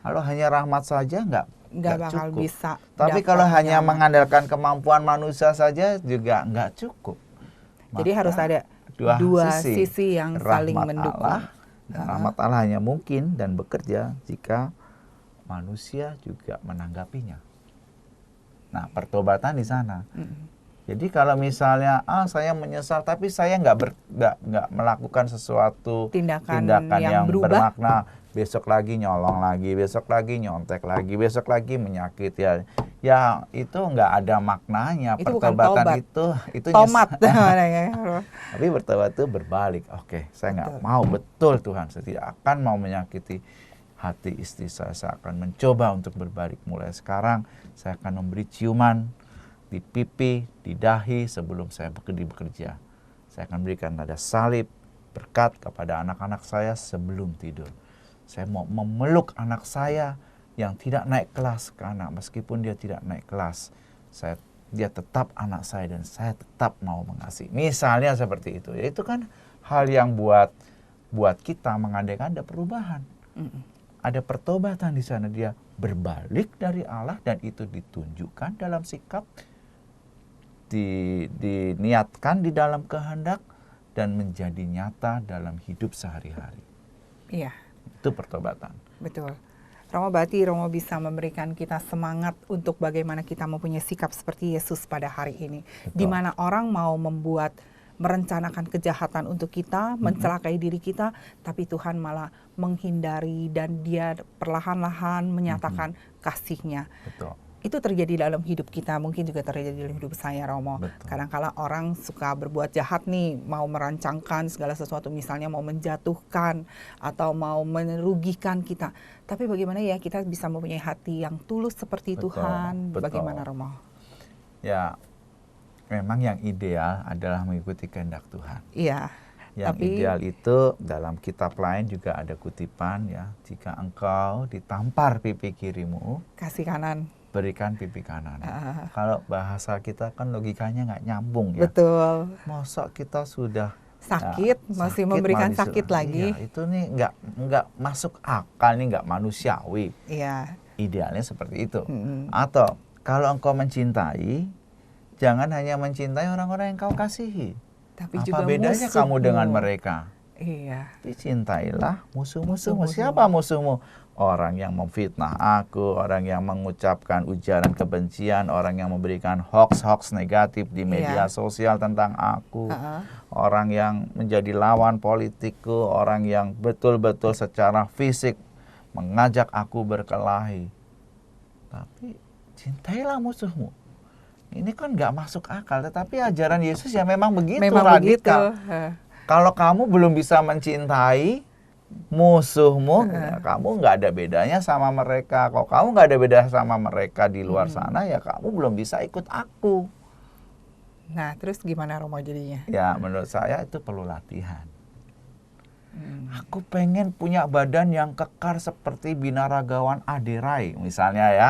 Kalau hanya rahmat saja nggak bakal cukup. Bisa. Tapi kalau hanya mengandalkan kemampuan manusia saja juga nggak cukup. Jadi harus ada dua sisi yang saling mendukung. Rahmat Allah hanya mungkin dan bekerja jika manusia juga menanggapinya. Nah, pertobatan di sana. Jadi kalau misalnya saya menyesal tapi saya nggak melakukan sesuatu tindakan yang bermakna, besok lagi nyolong lagi, besok lagi nyontek lagi, besok lagi menyakiti ya itu nggak ada maknanya. Itu pertobatan itu tomat. Tapi bertobat itu berbalik. Oke, saya nggak mau, betul Tuhan, saya tidak akan mau menyakiti hati istri saya akan mencoba untuk berbalik. Mulai sekarang saya akan memberi ciuman di pipi, di dahi sebelum saya bekerja. Saya akan berikan tanda salib, berkat kepada anak-anak saya sebelum tidur. Saya mau memeluk anak saya yang tidak naik kelas, karena meskipun dia tidak naik kelas, dia tetap anak saya dan saya tetap mau mengasihi. Misalnya seperti itu. Ya, itu kan hal yang buat kita mengandaikan ada perubahan. Ada pertobatan di sana, dia berbalik dari Allah dan itu ditunjukkan dalam sikap, diniatkan di dalam kehendak dan menjadi nyata dalam hidup sehari-hari. Iya. Itu pertobatan. Betul. Romo, berarti Romo bisa memberikan kita semangat untuk bagaimana kita mempunyai sikap seperti Yesus pada hari ini. Di mana orang mau merencanakan kejahatan untuk kita, mencelakai diri kita, tapi Tuhan malah menghindari dan dia perlahan-lahan menyatakan kasih-Nya. Betul. Itu terjadi dalam hidup kita, mungkin juga terjadi dalam hidup saya, Romo. Kadang-kala orang suka berbuat jahat nih, mau merancangkan segala sesuatu, misalnya mau menjatuhkan atau mau merugikan kita. Tapi bagaimana ya kita bisa mempunyai hati yang tulus seperti Tuhan? Bagaimana, Romo? Ya, memang yang ideal adalah mengikuti kehendak Tuhan. Iya. Yang ideal itu dalam kitab lain juga ada kutipan ya, jika engkau ditampar pipi kirimu, kasih kanan, berikan pipi kanan. Kalau bahasa kita kan logikanya nggak nyambung ya. Betul. Masa kita sudah sakit masih memberikan sakit lagi? Iya, itu nih nggak masuk akal, nih nggak manusiawi. Iya. Idealnya seperti itu. Atau kalau engkau mencintai, jangan hanya mencintai orang-orang yang kau kasihi. Tapi apa juga bedanya musuhmu. kamu dengan mereka? Iya. Dicintailah musuh-musuhmu. Siapa musuhmu? Orang yang memfitnah aku, orang yang mengucapkan ujaran kebencian, orang yang memberikan hoax negatif di media sosial tentang aku, orang yang menjadi lawan politikku, orang yang betul-betul secara fisik mengajak aku berkelahi. Tapi cintailah musuhmu. Ini kan nggak masuk akal, tetapi ajaran Yesus ya memang begitu, radikal. Kalau kamu belum bisa mencintai musuhmu, ya kamu nggak ada bedanya sama mereka. Kalau kamu nggak ada beda sama mereka di luar sana, ya kamu belum bisa ikut aku. Nah, terus gimana Romo jadinya? Ya, menurut saya itu perlu latihan. Aku pengen punya badan yang kekar seperti binaragawan Aderai misalnya ya.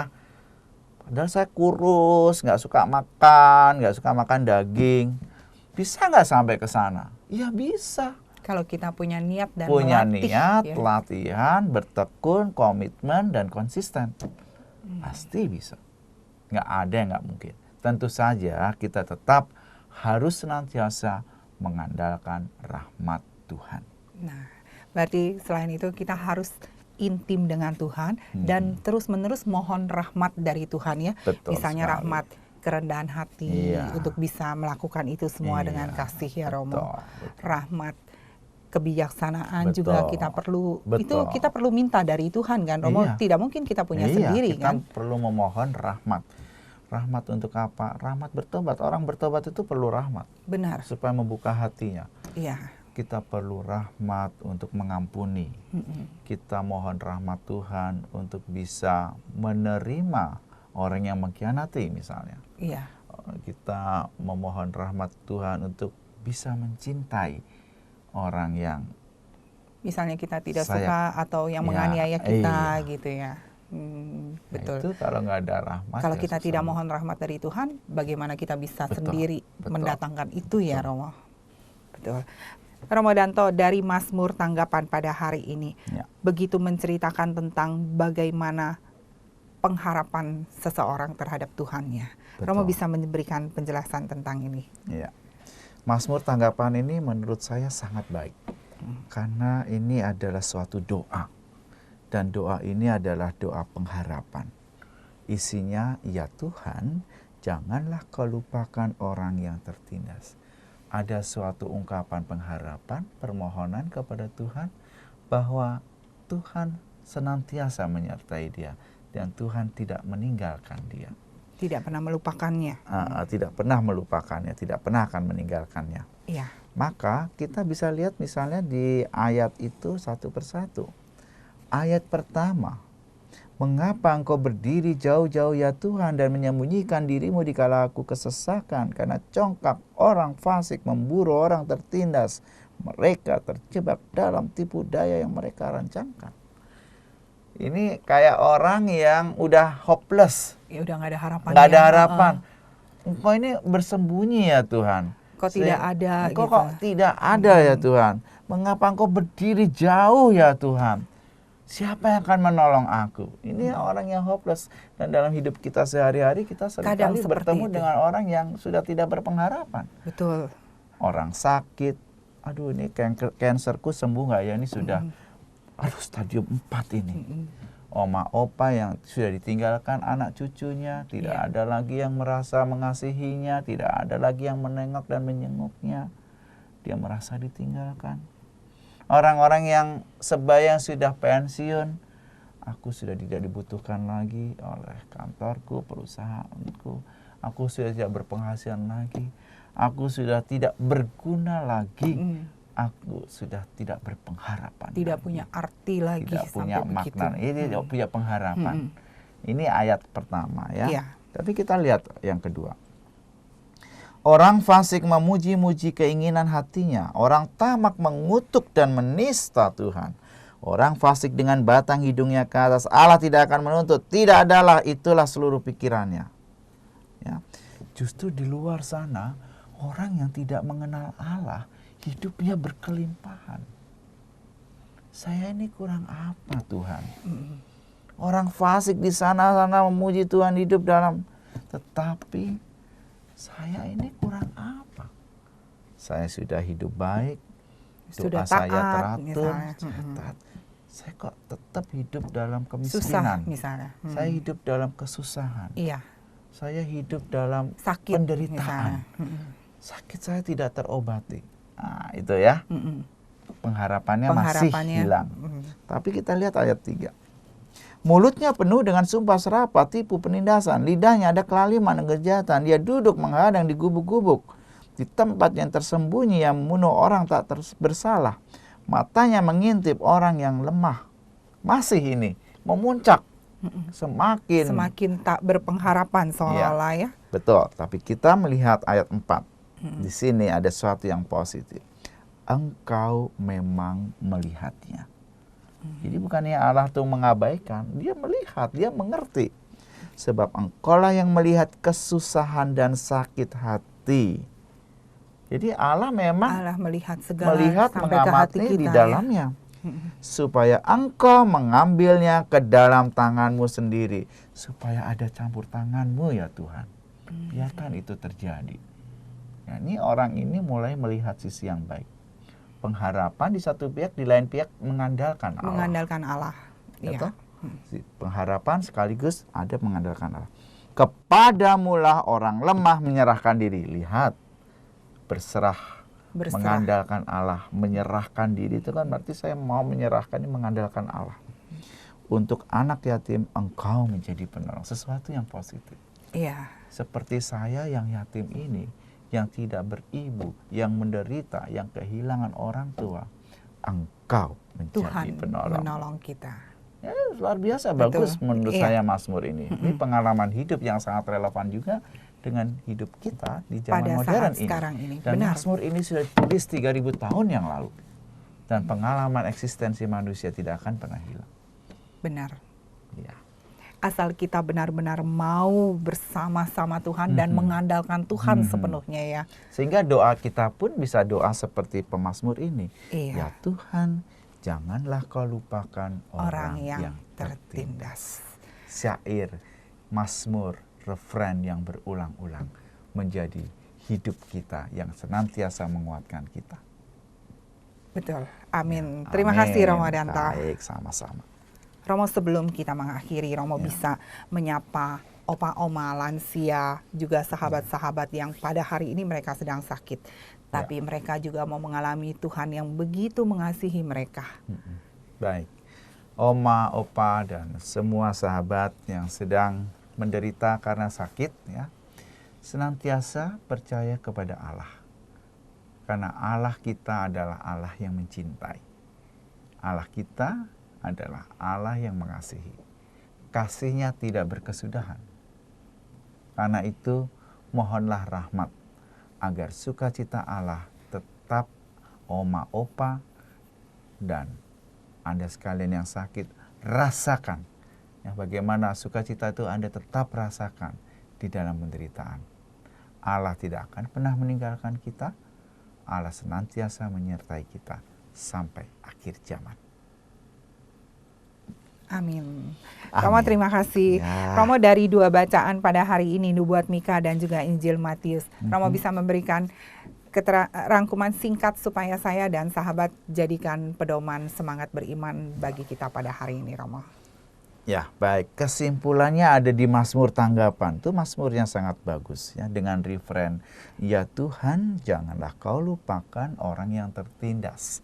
Padahal saya kurus, nggak suka makan daging. Bisa nggak sampai ke sana? Iya bisa. Kalau kita punya niat dan Punya melatih, niat, ya. latihan, bertekun, komitmen, dan konsisten. Pasti bisa. Nggak ada yang nggak mungkin. Tentu saja kita tetap harus senantiasa mengandalkan rahmat Tuhan. Nah, berarti selain itu kita harus intim dengan Tuhan dan terus-menerus mohon rahmat dari Tuhan ya. Betul Misalnya sekali. rahmat kerendahan hati Iya. untuk bisa melakukan itu semua Iya, dengan kasih ya Romo. betul. Rahmat kebijaksanaan Betul. juga kita perlu, itu Betul. kita perlu minta dari Tuhan kan Romo. Iya. Tidak mungkin kita punya sendiri kita kan. perlu memohon rahmat. Rahmat untuk apa? Rahmat bertobat. Orang bertobat itu perlu rahmat Benar. supaya membuka hatinya. Iya. Kita perlu rahmat untuk mengampuni. Kita mohon rahmat Tuhan untuk bisa menerima orang yang mengkhianati misalnya. Iya. Kita memohon rahmat Tuhan untuk bisa mencintai orang yang Misalnya kita tidak Saya- suka atau yang Ya, menganiaya kita iya. gitu ya. Nah, Betul. itu kalau nggak ada rahmat. Kalau ya kita susah. tidak mohon rahmat dari Tuhan, bagaimana kita bisa Betul, sendiri betul. mendatangkan itu ya Romo? Betul. Romo Danto, dari Mazmur tanggapan pada hari ini, Ya. begitu menceritakan tentang bagaimana pengharapan seseorang terhadap Tuhannya. Betul. Romo bisa memberikan penjelasan tentang ini. Iya. Mazmur tanggapan ini menurut saya sangat baik. Karena ini adalah suatu doa. Dan doa ini adalah doa pengharapan. Isinya, ya Tuhan, janganlah kau lupakan orang yang tertindas. Ada suatu ungkapan pengharapan, permohonan kepada Tuhan, bahwa Tuhan senantiasa menyertai dia. Dan Tuhan tidak meninggalkan dia. Tidak pernah melupakannya. Tidak pernah melupakannya, tidak pernah akan meninggalkannya. Iya. Maka kita bisa lihat misalnya di ayat itu satu persatu. Ayat pertama, mengapa engkau berdiri jauh-jauh ya Tuhan dan menyembunyikan dirimu dikala aku kesesakan, karena congkak orang fasik memburu orang tertindas, mereka terjebak dalam tipu daya yang mereka rancangkan. Ini kayak orang yang udah hopeless, Ya udah nggak ada harapan. nggak ada ya. harapan. Engkau ini bersembunyi ya Tuhan. Kok tidak ada Engkau gitu. kok tidak ada ya Tuhan. Mengapa engkau berdiri jauh ya Tuhan? Siapa yang akan menolong aku? Ini orang yang hopeless. Dan dalam hidup kita sehari-hari kita Kadang seringkali seperti bertemu itu. dengan orang yang sudah tidak berpengharapan. Betul. Orang sakit. Aduh, ini kankerku sembuh nggak ya? Ini sudah stadium 4 ini. Oma opa yang sudah ditinggalkan anak cucunya, tidak Iya. ada lagi yang merasa mengasihinya, tidak ada lagi yang menengok dan menyenguknya. Dia merasa ditinggalkan. Orang-orang yang sebaya yang sudah pensiun, aku sudah tidak dibutuhkan lagi oleh kantorku, perusahaanku. Aku sudah tidak berpenghasilan lagi. Aku sudah tidak berguna lagi. Aku sudah tidak berpengharapan. Tidak lagi. punya arti lagi. Tidak punya sampai begitu. makna. Ini tidak punya pengharapan. Ini ayat pertama ya. Iya. Tapi kita lihat yang kedua. Orang fasik memuji-muji keinginan hatinya. Orang tamak mengutuk dan menista Tuhan. Orang fasik dengan batang hidungnya ke atas. Allah tidak akan menuntut. Tidak adalah, itulah seluruh pikirannya. Ya. Justru di luar sana, orang yang tidak mengenal Allah, hidupnya berkelimpahan. Saya ini kurang apa Tuhan? Orang fasik di sana-sana memuji Tuhan, hidup dalam, tetapi saya ini kurang apa? Saya sudah hidup baik, Sudah doa saya taat, teratur, misalnya. saya taat. Saya kok tetap hidup dalam Susah kemiskinan. misalnya. Saya hidup dalam kesusahan. Iya. Saya hidup dalam Sakit penderitaan. misalnya. Sakit saya tidak terobati. Nah, itu ya. Pengharapannya masih hilang. Tapi kita lihat ayat 3. Mulutnya penuh dengan sumpah serapah, tipu, penindasan. Lidahnya ada kelaliman dan kejahatan. Dia duduk menghadang di gubuk-gubuk. Di tempat yang tersembunyi yang membunuh orang tak bersalah. Matanya mengintip orang yang lemah. Masih ini memuncak. Semakin tak berpengharapan seolah-olah ya. Betul, tapi kita melihat ayat 4. Di sini ada sesuatu yang positif. Engkau memang melihatnya. Jadi bukannya Allah tuh mengabaikan, dia melihat, dia mengerti. Sebab engkaulah yang melihat kesusahan dan sakit hati. Jadi Allah memang Allah melihat segala melihat, sampai ke hati mengamati di kita, dalamnya. Supaya engkau mengambilnya ke dalam tanganmu sendiri. Supaya ada campur tanganmu ya Tuhan. Biarkan itu terjadi. Ya, ini orang ini mulai melihat sisi yang baik. Pengharapan di satu pihak, di lain pihak mengandalkan Allah. Mengandalkan Allah. Ya Iya. toh? Pengharapan sekaligus ada mengandalkan Allah. Kepadamulah orang lemah menyerahkan diri. Lihat, berserah, mengandalkan Allah, menyerahkan diri itu kan berarti saya mau menyerahkan, ini mengandalkan Allah. Untuk anak yatim engkau menjadi penolong, sesuatu yang positif. Iya. Seperti saya yang yatim ini, yang tidak beribu, yang menderita, yang kehilangan orang tua, engkau menjadi Tuhan penolong. menolong kita. Ya, luar biasa. Betul. Bagus menurut Iya. saya Mazmur ini. Ini pengalaman hidup yang sangat relevan juga dengan hidup kita di zaman Pada modern saat ini. sekarang ini. Dan Benar. Mazmur ini sudah ditulis 3.000 tahun yang lalu. Dan pengalaman eksistensi manusia tidak akan pernah hilang. Benar. Ya. Asal kita benar-benar mau bersama-sama Tuhan dan mengandalkan Tuhan sepenuhnya ya. Sehingga doa kita pun bisa doa seperti pemazmur ini. Iya. Ya Tuhan, janganlah kau lupakan Orang yang tertindas. Syair, mazmur, refren yang berulang-ulang menjadi hidup kita yang senantiasa menguatkan kita. Betul. Amin. Ya, Terima amin. kasih Romo Danto. Baik, sama-sama. Romo, sebelum kita mengakhiri, Romo Ya. bisa menyapa opa-oma, lansia, juga sahabat-sahabat yang pada hari ini mereka sedang sakit. Tapi mereka juga mau mengalami Tuhan yang begitu mengasihi mereka. Baik. Oma, opa, dan semua sahabat yang sedang menderita karena sakit, ya, senantiasa percaya kepada Allah. Karena Allah kita adalah Allah yang mencintai. Allah kita adalah Allah yang mengasihi. Kasihnya tidak berkesudahan. Karena itu, mohonlah rahmat agar sukacita Allah tetap oma, opa, dan Anda sekalian yang sakit, rasakan. Ya, bagaimana sukacita itu Anda tetap rasakan di dalam penderitaan. Allah tidak akan pernah meninggalkan kita. Allah senantiasa menyertai kita sampai akhir zaman. Amin. Romo, Amin. terima kasih. Ya. Romo, dari dua bacaan pada hari ini, Nubuat Mika dan juga Injil Matius, Romo bisa memberikan rangkuman singkat supaya saya dan sahabat jadikan pedoman semangat beriman bagi kita pada hari ini, Romo. Ya, baik. Kesimpulannya ada di Mazmur Tanggapan. Itu Mazmur yang sangat bagus ya, dengan referen, ya Tuhan, janganlah kau lupakan orang yang tertindas.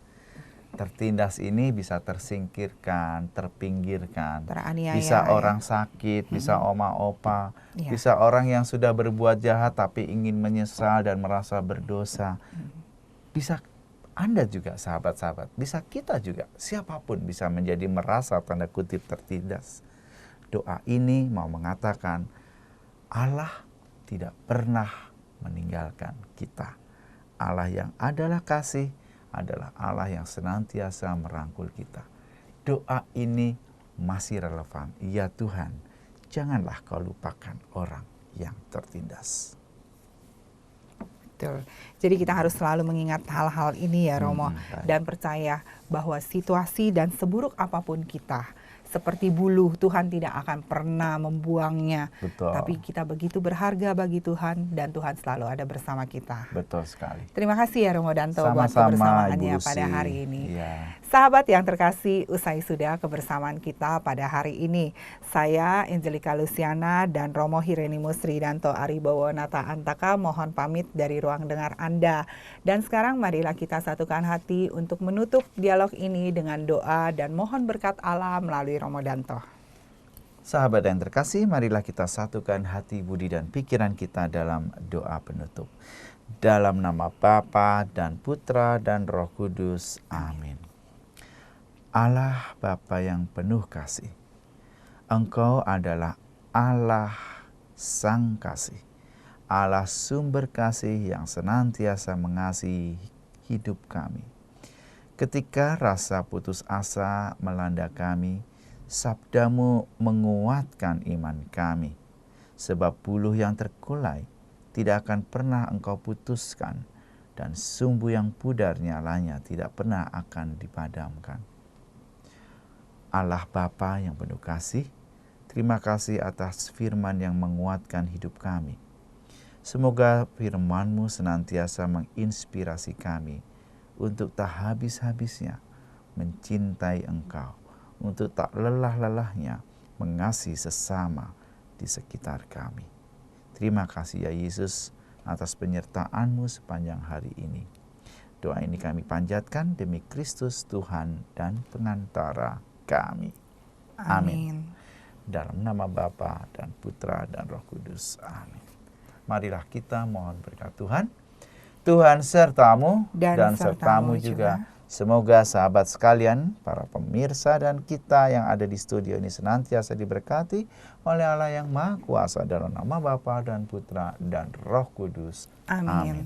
Tertindas ini bisa tersingkirkan, terpinggirkan, Teraniaya, bisa ya. orang sakit, bisa oma opa, Ya. bisa orang yang sudah berbuat jahat tapi ingin menyesal dan merasa berdosa. Bisa Anda juga, sahabat-sahabat, bisa kita juga, siapapun bisa menjadi merasa tanda kutip tertindas. Doa ini mau mengatakan Allah tidak pernah meninggalkan kita. Allah yang adalah kasih adalah Allah yang senantiasa merangkul kita. Doa ini masih relevan. Ya Tuhan, janganlah kau lupakan orang yang tertindas. Betul. Jadi kita harus selalu mengingat hal-hal ini ya, Romo, baik. dan percaya bahwa situasi dan seburuk apapun kita, seperti buluh, Tuhan tidak akan pernah membuangnya. Betul. Tapi kita begitu berharga bagi Tuhan, dan Tuhan selalu ada bersama kita. Betul sekali. Terima kasih ya Romo Danto buat Sama-sama, kebersamaannya Ibu pada Lucy. hari ini. Iya. Sahabat yang terkasih, usai sudah kebersamaan kita pada hari ini. Saya, Angelika Luciana, dan Romo Hirenimus Ridanto Aribowo Nata Antaka mohon pamit dari ruang dengar Anda. Dan sekarang marilah kita satukan hati untuk menutup dialog ini dengan doa dan mohon berkat Allah melalui Romo Danto. Sahabat yang terkasih, marilah kita satukan hati, budi, dan pikiran kita dalam doa penutup. Dalam nama Bapa dan Putra dan Roh Kudus. Amin. Allah Bapa yang penuh kasih, Engkau adalah Allah Sang Kasih, Allah sumber kasih yang senantiasa mengasihi hidup kami. Ketika rasa putus asa melanda kami, sabdamu menguatkan iman kami. Sebab buluh yang terkulai tidak akan pernah engkau putuskan, dan sumbu yang pudar nyalanya tidak pernah akan dipadamkan. Allah Bapa yang penuh kasih, terima kasih atas firman yang menguatkan hidup kami. Semoga firman-Mu senantiasa menginspirasi kami untuk tak habis-habisnya mencintai Engkau, untuk tak lelah-lelahnya mengasihi sesama di sekitar kami. Terima kasih ya Yesus atas penyertaan-Mu sepanjang hari ini. Doa ini kami panjatkan demi Kristus Tuhan dan pengantara kami. Amin. Dalam nama Bapa dan Putra dan Roh Kudus. Amin. Marilah kita mohon berkat Tuhan. Tuhan sertamu dan sertamu juga. Semoga sahabat sekalian, para pemirsa dan kita yang ada di studio ini senantiasa diberkati oleh Allah yang Maha Kuasa dalam nama Bapa dan Putra dan Roh Kudus. Amin.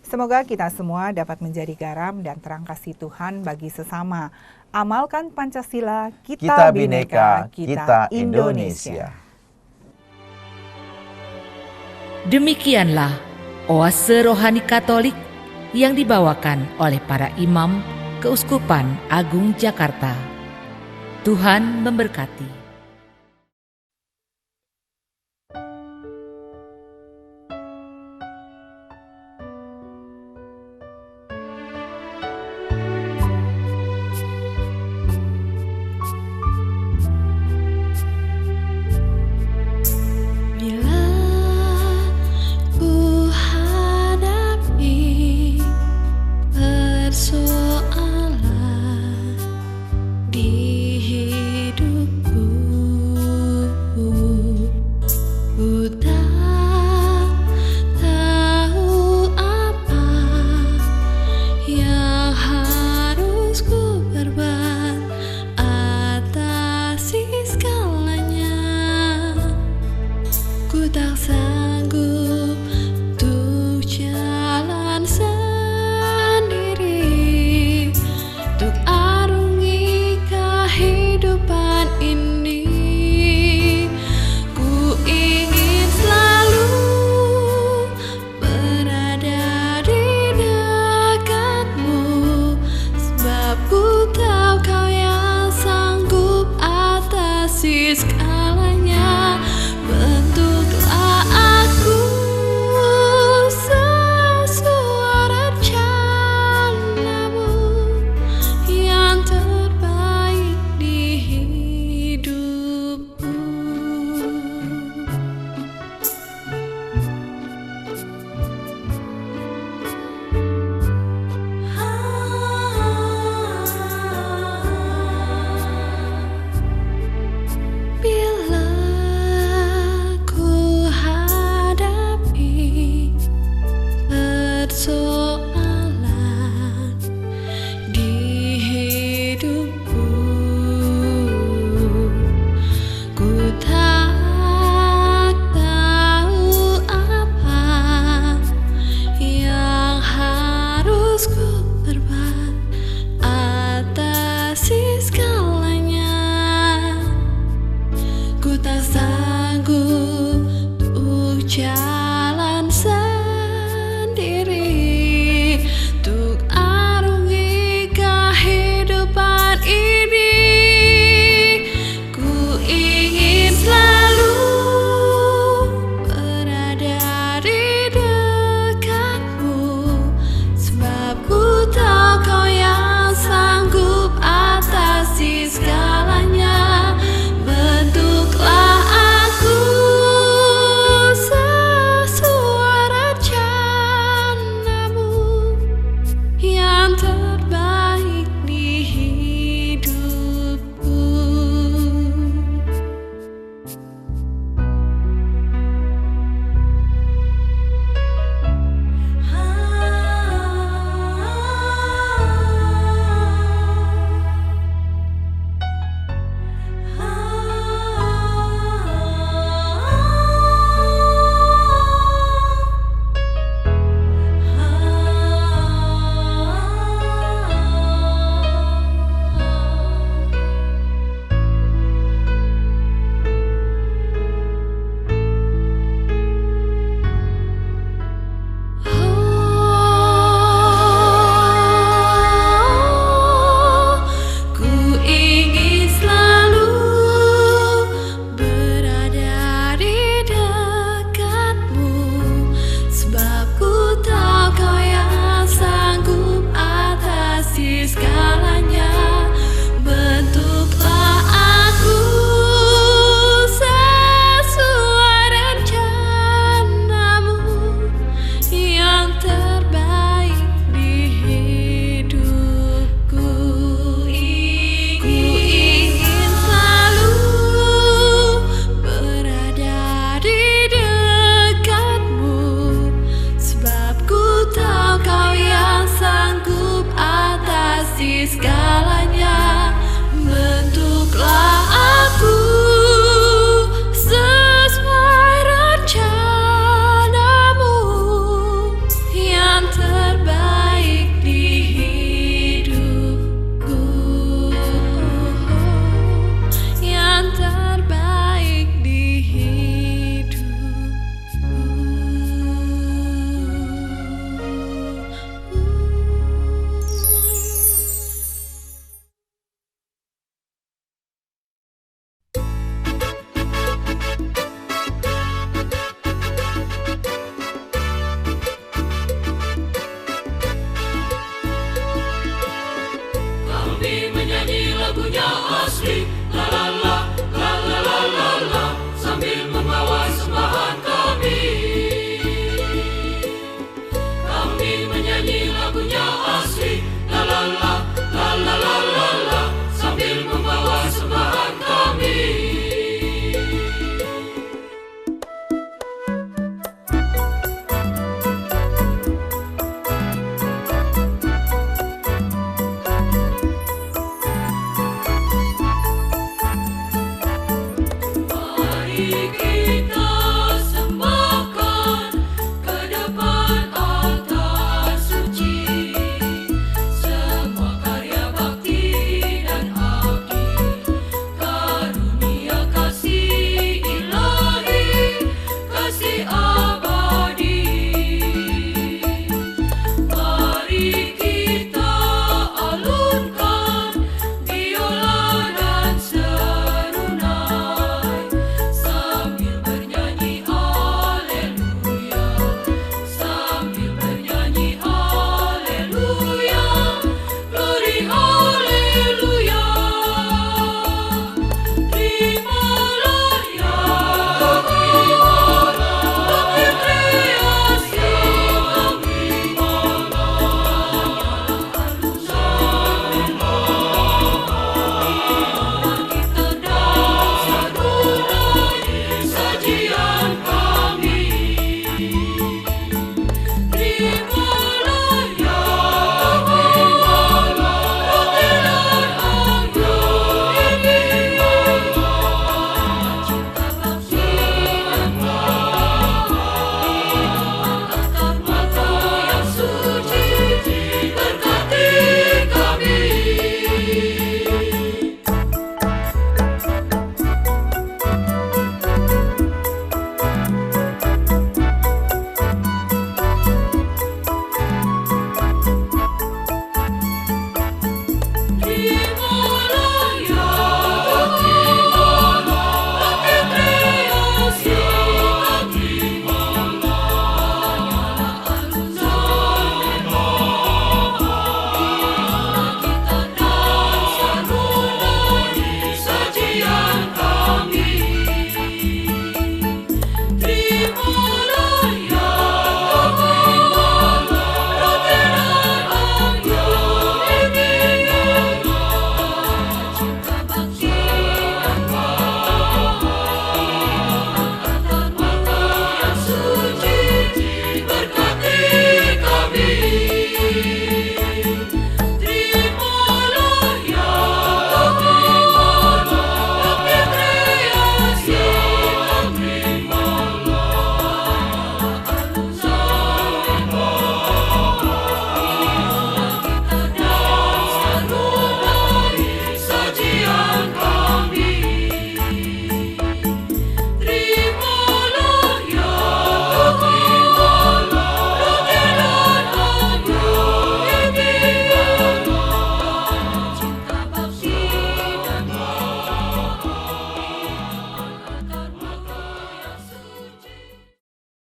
Semoga kita semua dapat menjadi garam dan terang kasih Tuhan bagi sesama. Amalkan Pancasila, kita Bhinneka, kita Indonesia. Demikianlah Oase Rohani Katolik yang dibawakan oleh para imam Keuskupan Agung Jakarta. Tuhan memberkati. Ku tak sanggup untuk